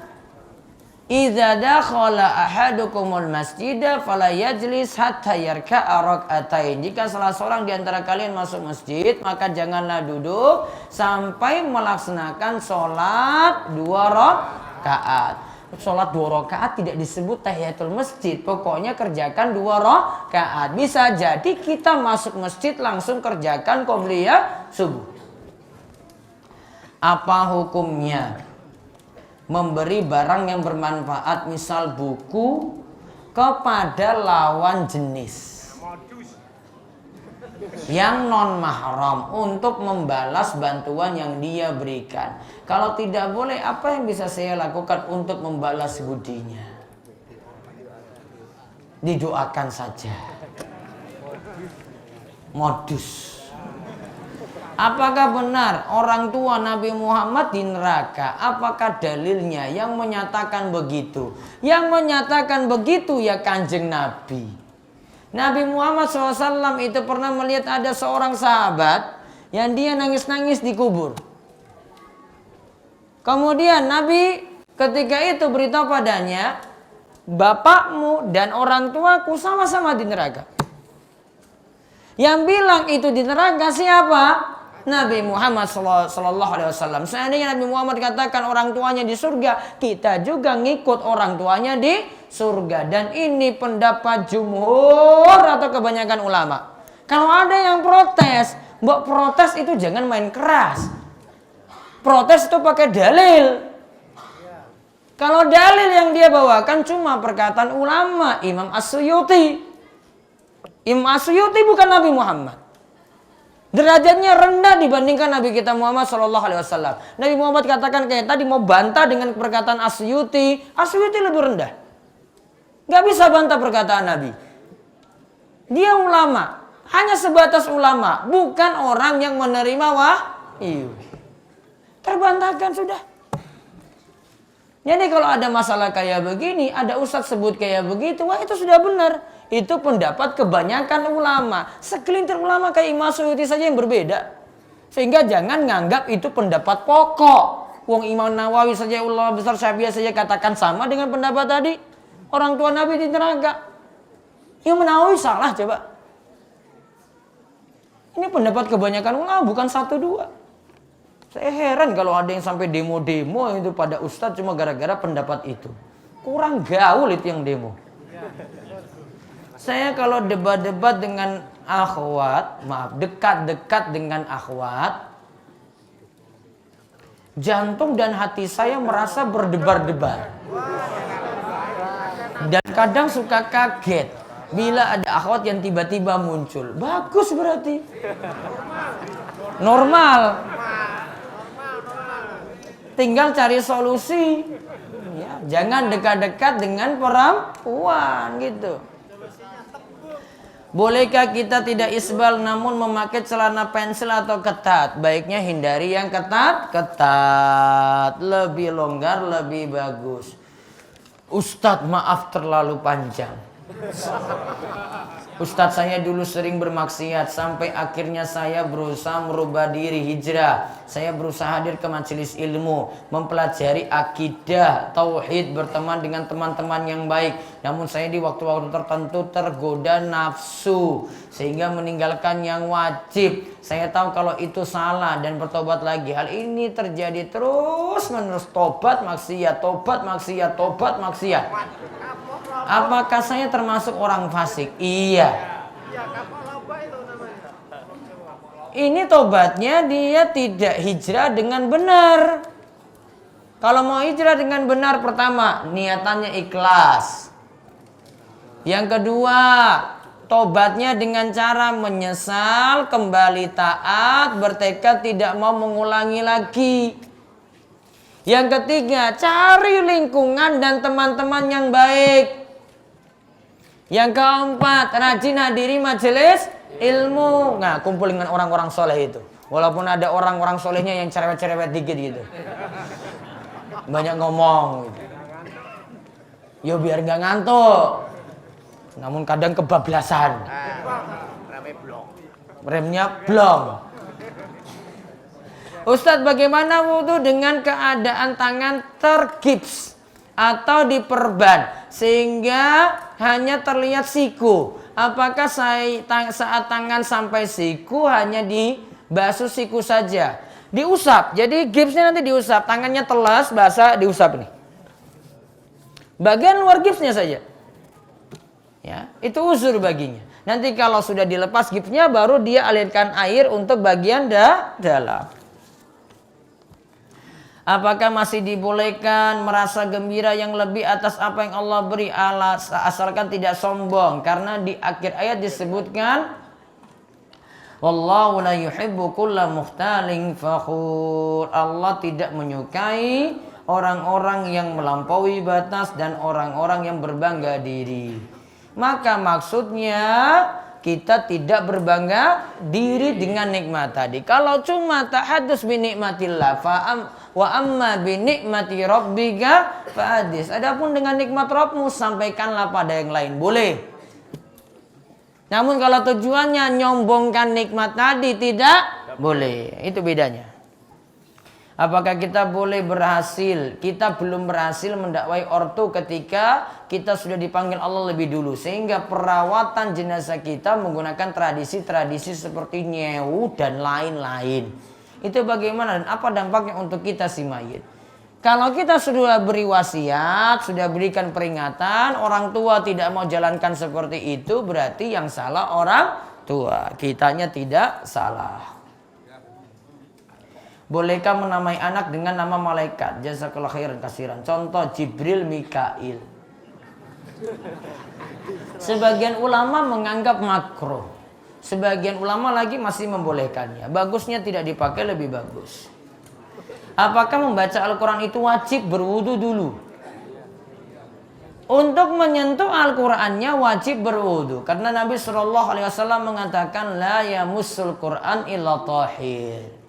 idza dakhala ahadukumul masjida fala yajlis hatta yarka'a rak'atain. Jika salah seorang di antara kalian masuk masjid, maka janganlah duduk sampai melaksanakan sholat 2 rakaat. Sholat 2 rakaat tidak disebut tahiyatul masjid. Pokoknya kerjakan 2 rakaat. Bisa jadi kita masuk masjid langsung kerjakan qobliyah subuh. Apa hukumnya memberi barang yang bermanfaat, misal buku, kepada lawan jenis yang non mahram untuk membalas bantuan yang dia berikan? Kalau tidak boleh, apa yang bisa saya lakukan untuk membalas budinya? Didoakan saja. Modus. Apakah benar orang tua Nabi Muhammad di neraka? Apakah dalilnya yang menyatakan begitu? Yang menyatakan begitu ya Kanjeng Nabi. Nabi Muhammad SAW itu pernah melihat ada seorang sahabat yang dia nangis-nangis di kubur. Kemudian Nabi ketika itu beritahu padanya, bapakmu dan orang tuaku sama-sama di neraka. Yang bilang itu di neraka siapa? Nabi Muhammad SAW. Seandainya Nabi Muhammad katakan orang tuanya di surga, kita juga ngikut orang tuanya di surga. Dan ini pendapat jumhur atau kebanyakan ulama. Kalau ada yang protes, mbok protes itu jangan main keras. Protes itu pakai dalil. Kalau dalil yang dia bawakan cuma perkataan ulama, Imam As-Suyuti. Imam As-Suyuti bukan Nabi Muhammad. Derajatnya rendah dibandingkan Nabi kita Muhammad SAW. Nabi Muhammad katakan kayak tadi mau bantah dengan perkataan As-Suyuti. As-Suyuti lebih rendah. Gak bisa bantah perkataan Nabi. Dia ulama. Hanya sebatas ulama. Bukan orang yang menerima wahyu. Terbantahkan sudah. Jadi kalau ada masalah kayak begini, ada ustadz sebut kayak begitu, wah itu sudah benar. Itu pendapat kebanyakan ulama. Segelintir ulama kayak Imam Suyuti saja yang berbeda. Sehingga jangan nganggap itu pendapat pokok. Wong Imam Nawawi saja, ulama besar Syafi'i saja katakan sama dengan pendapat tadi. Orang tua Nabi di neraka. Yang Nawawi salah coba. Ini pendapat kebanyakan ulama, bukan 1-2. Saya heran kalau ada yang sampai demo-demo itu pada ustadz cuma gara-gara pendapat itu. Kurang gaul itu yang demo. Saya kalau debat-debat dengan akhwat, dekat-dekat dengan akhwat, jantung dan hati saya merasa berdebar-debar. Dan kadang suka kaget bila ada akhwat yang tiba-tiba muncul. Bagus berarti. Normal. Tinggal cari solusi. Ya, jangan dekat-dekat dengan perempuan gitu. Bolehkah kita tidak isbal namun memakai celana pensil atau ketat? Baiknya hindari yang ketat. Lebih longgar, lebih bagus. Ustadz maaf terlalu panjang. Ustadz saya dulu sering bermaksiat sampai akhirnya saya berusaha merubah diri, hijrah. Saya berusaha hadir ke majelis ilmu, mempelajari akidah, tauhid, berteman dengan teman-teman yang baik. Namun saya di waktu-waktu tertentu tergoda nafsu sehingga meninggalkan yang wajib. Saya tahu kalau itu salah dan bertobat lagi. Hal ini terjadi terus menerus, tobat maksiat, tobat maksiat, tobat maksiat. Apakah saya termasuk orang fasik? Iya. Ini tobatnya dia tidak hijrah dengan benar. Kalau mau hijrah dengan benar, pertama niatannya ikhlas. Yang kedua, Tobatnya dengan cara menyesal, kembali taat, bertekad tidak mau mengulangi lagi. Yang ketiga, cari lingkungan dan teman-teman yang baik. Yang keempat, rajin hadiri majelis ilmu. Nah, kumpul dengan orang-orang soleh itu. Walaupun ada orang-orang solehnya yang cerewet-cerewet dikit gitu. Banyak ngomong gitu. Ya biar gak ngantuk. Namun kadang kebablasan. Remnya blong. Ustadz, bagaimana wudhu dengan keadaan tangan tergips atau diperban sehingga hanya terlihat siku? Apakah saat tangan sampai siku hanya dibasuh siku saja? Diusap. Jadi gipsnya nanti diusap. Tangannya telas, basah, diusap nih. Bagian luar gipsnya saja. Ya, itu uzur baginya. Nanti kalau sudah dilepas gipsnya baru dia alirkan air untuk bagian dalam. Apakah masih dibolehkan merasa gembira yang lebih atas apa yang Allah beri, asalkan tidak sombong? Karena di akhir ayat disebutkan wallahu la yuhibbu kulla mukhtalin fakhur. Allah tidak menyukai orang-orang yang melampaui batas dan orang-orang yang berbangga diri. Maka maksudnya kita tidak berbangga diri dengan nikmat tadi. Kalau cuma tahadus bi nikmatillah wa amma bi nikmati rabbika fahadis. Adapun dengan nikmat Rabbmu sampaikanlah pada yang lain. Boleh. Namun kalau tujuannya nyombongkan nikmat tadi tidak boleh. Itu bedanya. Apakah kita boleh berhasil? Kita belum berhasil mendakwai ortu ketika kita sudah dipanggil Allah lebih dulu. Sehingga perawatan jenazah kita menggunakan tradisi-tradisi seperti nyewu dan lain-lain. Itu bagaimana dan apa dampaknya untuk kita si mayit? Kalau kita sudah beri wasiat, sudah berikan peringatan, orang tua tidak mau jalankan seperti itu, berarti yang salah orang tua. Kitanya tidak salah. Bolehkah menamai anak dengan nama malaikat? Jazakallahu khairan kasiran. Contoh Jibril, Mikail. Sebagian ulama menganggap makruh. Sebagian ulama lagi masih membolehkannya. Bagusnya tidak dipakai lebih bagus. Apakah membaca Al-Quran itu wajib berwudu dulu? Untuk menyentuh Al-Qurannya wajib berwudu. Karena Nabi SAW mengatakan la yamussul Quran illa tahir.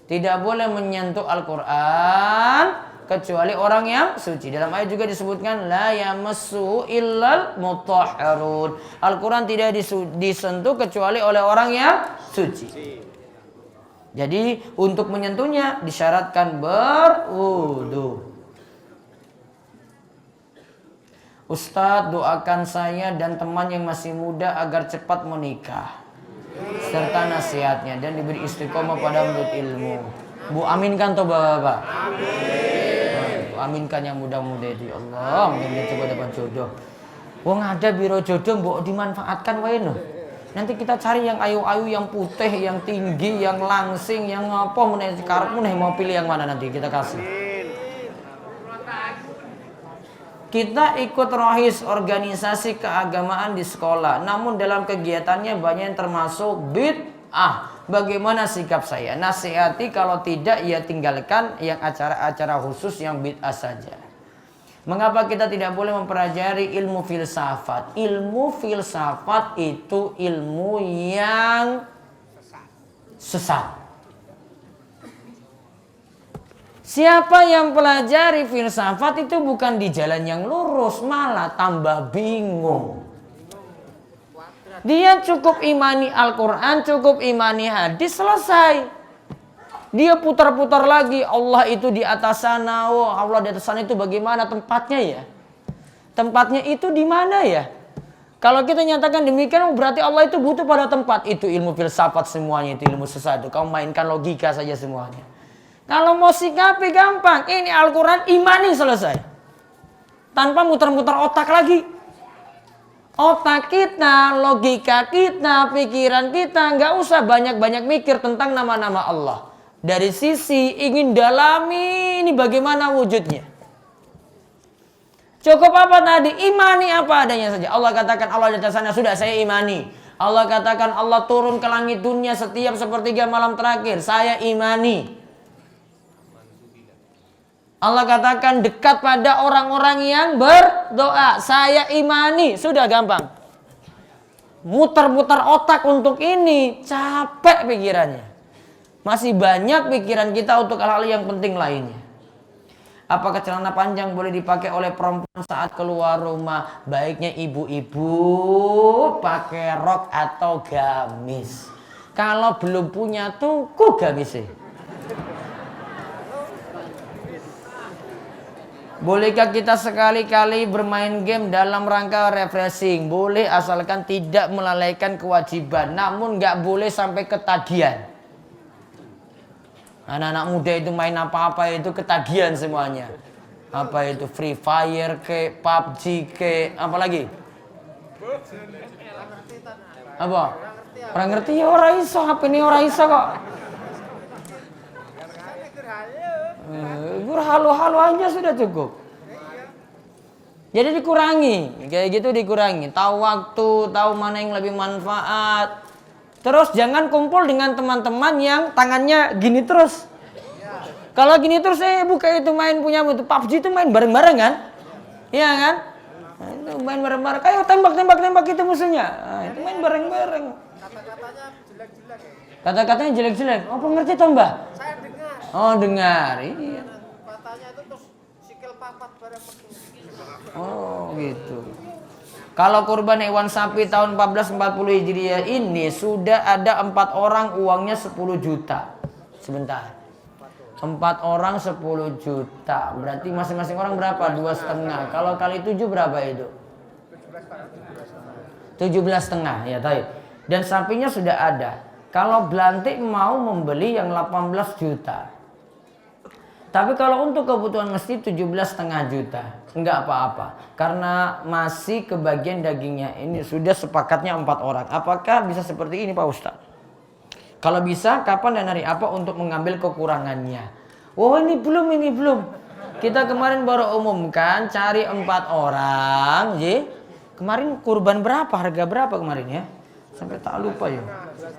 Tidak boleh menyentuh Al-Quran kecuali orang yang suci. Dalam ayat juga disebutkan la yamassu illal mutahharun. Al-Quran tidak disentuh kecuali oleh orang yang suci. Jadi untuk menyentuhnya disyaratkan berwudu. Ustadz, doakan saya dan teman yang masih muda agar cepat menikah serta nasihatnya dan diberi istiqomah pada menuntut ilmu. Bu aminkan toh bapak-bapak. Amin. Aminkan yang muda-muda itu ya Allah. Mudah-mudahan coba dapat jodoh. Wong ada biro jodoh mbok dimanfaatkan wae no. Nanti kita cari yang ayu-ayu, yang putih, yang tinggi, yang langsing, yang apa meneh karepmu nih mau pilih yang mana nanti kita kasih. Kita ikut rohis organisasi keagamaan di sekolah. Namun dalam kegiatannya banyak yang termasuk bid'ah. Bagaimana sikap saya? Nasihati, kalau tidak ya tinggalkan yang acara-acara khusus yang bid'ah saja. Mengapa kita tidak boleh mempelajari ilmu filsafat? Ilmu filsafat itu ilmu yang sesat. Siapa yang pelajari filsafat itu bukan di jalan yang lurus, malah tambah bingung. Dia cukup imani Al-Quran, cukup imani hadis, selesai. Dia putar-putar lagi, Allah itu di atas sana, oh Allah di atas sana itu bagaimana tempatnya ya? Tempatnya itu di mana ya? Kalau kita nyatakan demikian, berarti Allah itu butuh pada tempat. Itu ilmu filsafat semuanya, itu ilmu sesat. Kamu mainkan logika saja semuanya. Kalau mau sikapi gampang, ini Al-Quran imani selesai. Tanpa muter-muter otak lagi. Otak kita, logika kita, pikiran kita, nggak usah banyak-banyak mikir tentang nama-nama Allah. Dari sisi ingin dalami ini bagaimana wujudnya. Cukup apa tadi? Imani apa adanya saja. Allah katakan Allah di atas sana, sudah saya imani. Allah katakan Allah turun ke langit dunia setiap sepertiga malam terakhir, saya imani. Allah katakan dekat pada orang-orang yang berdoa, saya imani. Sudah gampang. Muter-muter otak untuk ini, capek pikirannya. Masih banyak pikiran kita untuk hal-hal yang penting lainnya. Apakah celana panjang boleh dipakai oleh perempuan saat keluar rumah? Baiknya ibu-ibu pakai rok atau gamis. Kalau belum punya tuku gamisnya. Bolehkah kita sekali-kali bermain game dalam rangka refreshing? Boleh, asalkan tidak melalaikan kewajiban. Namun nggak boleh sampai ketagihan. Anak-anak muda itu main apa-apa itu ketagihan semuanya. Apa itu Free Fire ke, PUBG ke, apa lagi? Apa? Orang ngerti ya orang iso, HP ini orang iso kok. Halu-halu aja sudah cukup. Jadi dikurangi, kayak gitu dikurangi. Tahu waktu, tahu mana yang lebih manfaat. Terus jangan kumpul dengan teman-teman yang tangannya gini terus. Kalau gini terus buka itu main punyamu itu PUBG itu main bareng-bareng kan? Iya kan? Nah, itu main bareng-bareng. Kayak tembak itu musuhnya. Nah, itu main bareng-bareng. Kata-katanya jelek-jelek. Kata-katanya jelek-jelek. Oh, pengerti toh, Mbak? Saya dengar. Oh, dengar. Iya. Katanya itu terus sikil papat bareng metu. Oh, gitu. Kalau kurban hewan sapi tahun 1440 Hijriah ini sudah ada 4 orang uangnya 10 juta. Sebentar. 4 orang 10 juta. Berarti masing-masing orang berapa? 2,5. Kalau kali 7 berapa itu? 17,5 ya, tahu. Dan sapinya sudah ada. Kalau belantik mau membeli yang 18 juta. Tapi kalau untuk kebutuhan mesti 17,5 juta. Enggak apa-apa. Karena masih kebagian dagingnya. Ini sudah sepakatnya 4 orang. Apakah bisa seperti ini Pak Ustadz? Kalau bisa, kapan dan hari apa untuk mengambil kekurangannya? Oh ini belum. Kita kemarin baru umumkan cari 4 orang. Kemarin kurban berapa? Harga berapa kemarin ya? Sampai tak lupa ya.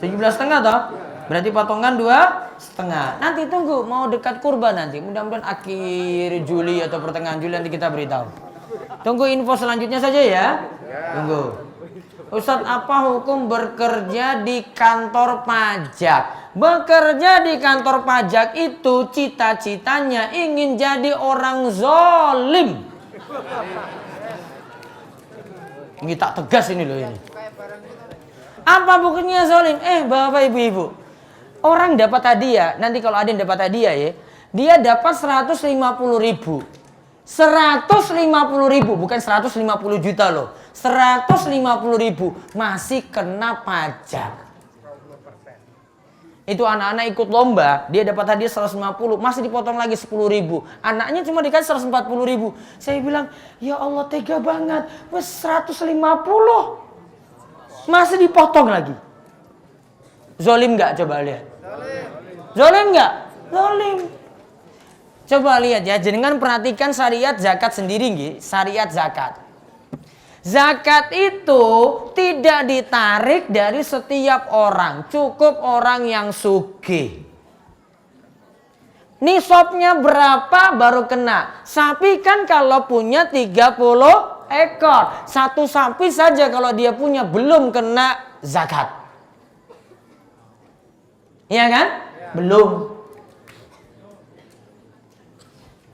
17,5 toh? Berarti potongan 2,5. Nanti tunggu mau dekat kurban nanti. Mudah-mudahan akhir Juli atau pertengahan Juli nanti kita beritahu. Tunggu info selanjutnya saja ya. Tunggu. Ustadz, apa hukum bekerja di kantor pajak? Bekerja di kantor pajak itu cita-citanya ingin jadi orang zolim. Ini tak tegas ini loh ini. Apa bukannya zolim? Bapak ibu-ibu. Orang dapat hadiah, nanti kalau ada yang dapat hadiah ya, dia dapat 150.000. 150.000, bukan 150 juta loh. 150.000 masih kena pajak. Itu anak-anak ikut lomba, dia dapat hadiah 150, masih dipotong lagi 10.000. Anaknya cuma dikasih 140.000. Saya bilang, ya Allah tega banget. Wes 150 masih dipotong lagi. Zolim nggak? Coba lihat. Zolim nggak? Zolim. Coba lihat ya, jenengan perhatikan syariat zakat sendiri nggih, syariat zakat. Zakat itu tidak ditarik dari setiap orang, cukup orang yang sugih. Nisabnya berapa baru kena? Sapi kan kalau punya 30 ekor, satu sapi saja kalau dia punya belum kena zakat. Iya kan? Belum.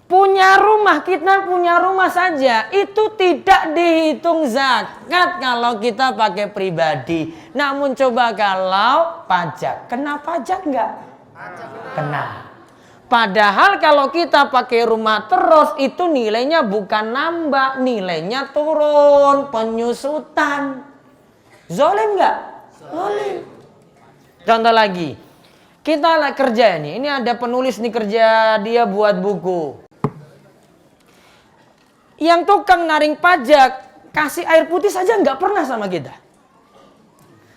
Punya rumah, kita punya rumah saja itu tidak dihitung zakat kalau kita pakai pribadi. Namun coba kalau pajak, kena pajak enggak? Kena. Padahal kalau kita pakai rumah terus itu nilainya bukan nambah, nilainya turun, penyusutan. Zolim enggak? Zolim. Contoh lagi. Kita kerja ini ada penulis nih kerja dia buat buku. Yang tukang naring pajak kasih air putih saja nggak pernah sama kita.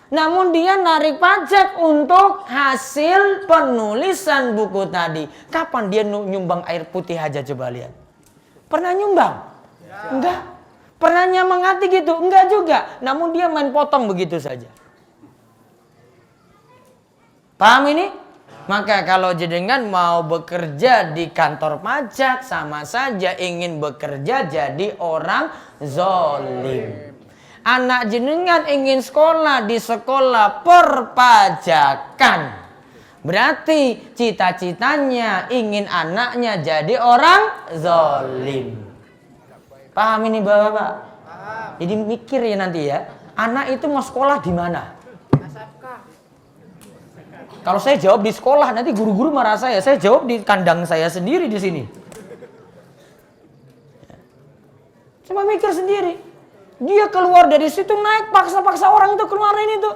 Namun dia narik pajak untuk hasil penulisan buku tadi. Kapan dia nyumbang air putih aja coba lihat. Pernah nyumbang? Enggak. Pernah nyemangati gitu? Enggak juga. Namun dia main potong begitu saja. Paham ini? Maka kalau jenengan mau bekerja di kantor pajak, sama saja ingin bekerja jadi orang zalim. Anak jenengan ingin sekolah di sekolah perpajakan. Berarti cita-citanya ingin anaknya jadi orang zalim. Paham ini Bapak-bapak? Jadi mikir ya nanti ya. Anak itu mau sekolah di mana? Kalau saya jawab di sekolah, nanti guru-guru marah saya. Saya jawab di kandang saya sendiri di sini. Cuma mikir sendiri. Dia keluar dari situ naik paksa-paksa orang itu keluarin itu.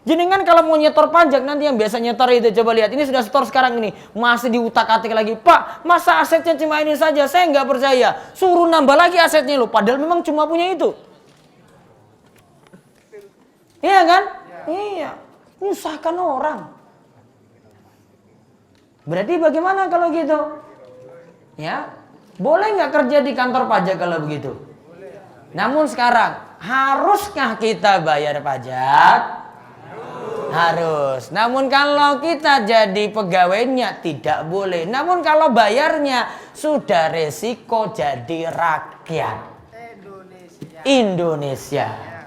Jenengan kalau mau nyetor pajak nanti yang biasa nyetor itu coba lihat. Ini sudah setor sekarang ini. Masih diutak-atik lagi. Pak, masa asetnya cuma ini saja? Saya nggak percaya. Suruh nambah lagi asetnya loh. Padahal memang cuma punya itu. Iya kan? Iya. Nyusahkan orang. Berarti bagaimana kalau gitu? Ya, boleh nggak kerja di kantor pajak kalau begitu? Namun sekarang, haruskah kita bayar pajak? Harus. Namun kalau kita jadi pegawainya tidak boleh. Namun kalau bayarnya sudah resiko jadi rakyat Indonesia.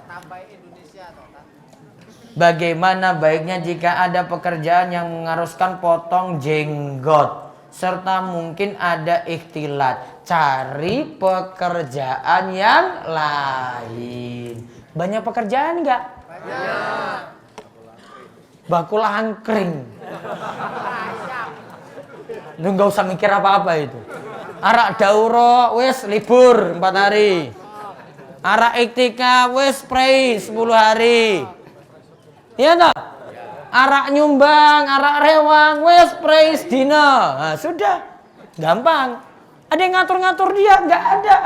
Bagaimana baiknya jika ada pekerjaan yang mengharuskan potong jenggot serta mungkin ada ikhtilat, cari pekerjaan yang lain. Banyak pekerjaan enggak? Banyak. Bakul angkring. Lu nggak usah mikir apa-apa itu. Arak dauro wis libur 4 hari. Arak iktikaf wis spray 10 hari. Iya toh? Arak nyumbang, arak rewang wis spray sedina. Nah, sudah. Gampang. Ada yang ngatur-ngatur dia? Nggak ada.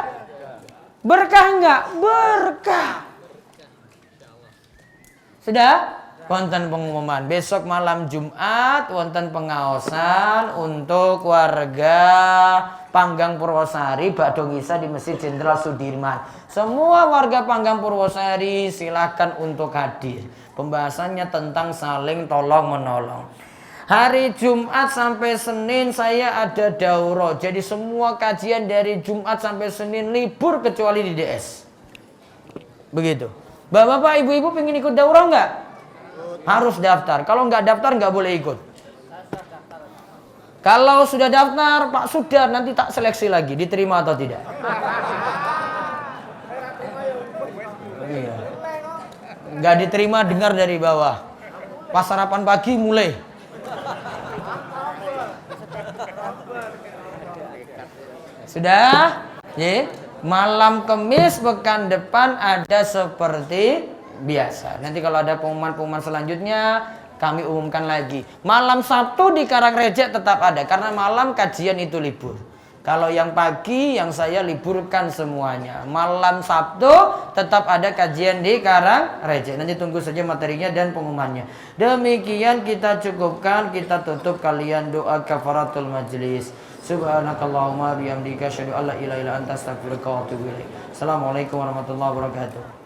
Berkah nggak? Berkah. Sudah? Wonten pengumuman besok malam Jumat wonten pengaosan untuk warga Panggang Purwosari Badung Isa di Masjid Jenderal Sudirman. Semua warga Panggang Purwosari silakan untuk hadir. Pembahasannya tentang saling tolong menolong. Hari Jumat sampai Senin saya ada dauro. Jadi semua kajian dari Jumat sampai Senin libur kecuali di DS. Begitu. Bapak-bapak, ibu-ibu pengen ikut dauro enggak? Harus daftar. Kalau nggak daftar nggak boleh ikut. Kalau sudah daftar, Pak Sudar nanti tak seleksi lagi, diterima atau tidak. Iya. Nggak diterima dengar dari bawah. Pas sarapan pagi mulai. Sudah? Ya. Malam Kamis pekan depan ada seperti biasa. Nanti kalau ada pengumuman-pengumuman selanjutnya kami umumkan lagi. Malam Sabtu di Karangrejek tetap ada karena malam kajian itu libur. Kalau yang pagi yang saya liburkan semuanya. Malam Sabtu tetap ada kajian di Karangrejek. Nanti tunggu saja materinya dan pengumumannya. Demikian kita cukupkan, kita tutup kalian doa kafaratul majlis. Subhanakallahumma bihamdika asyhadu an la ilaha illa anta astaghfiruka wa atubu ilaik. Assalamualaikum warahmatullahi wabarakatuh.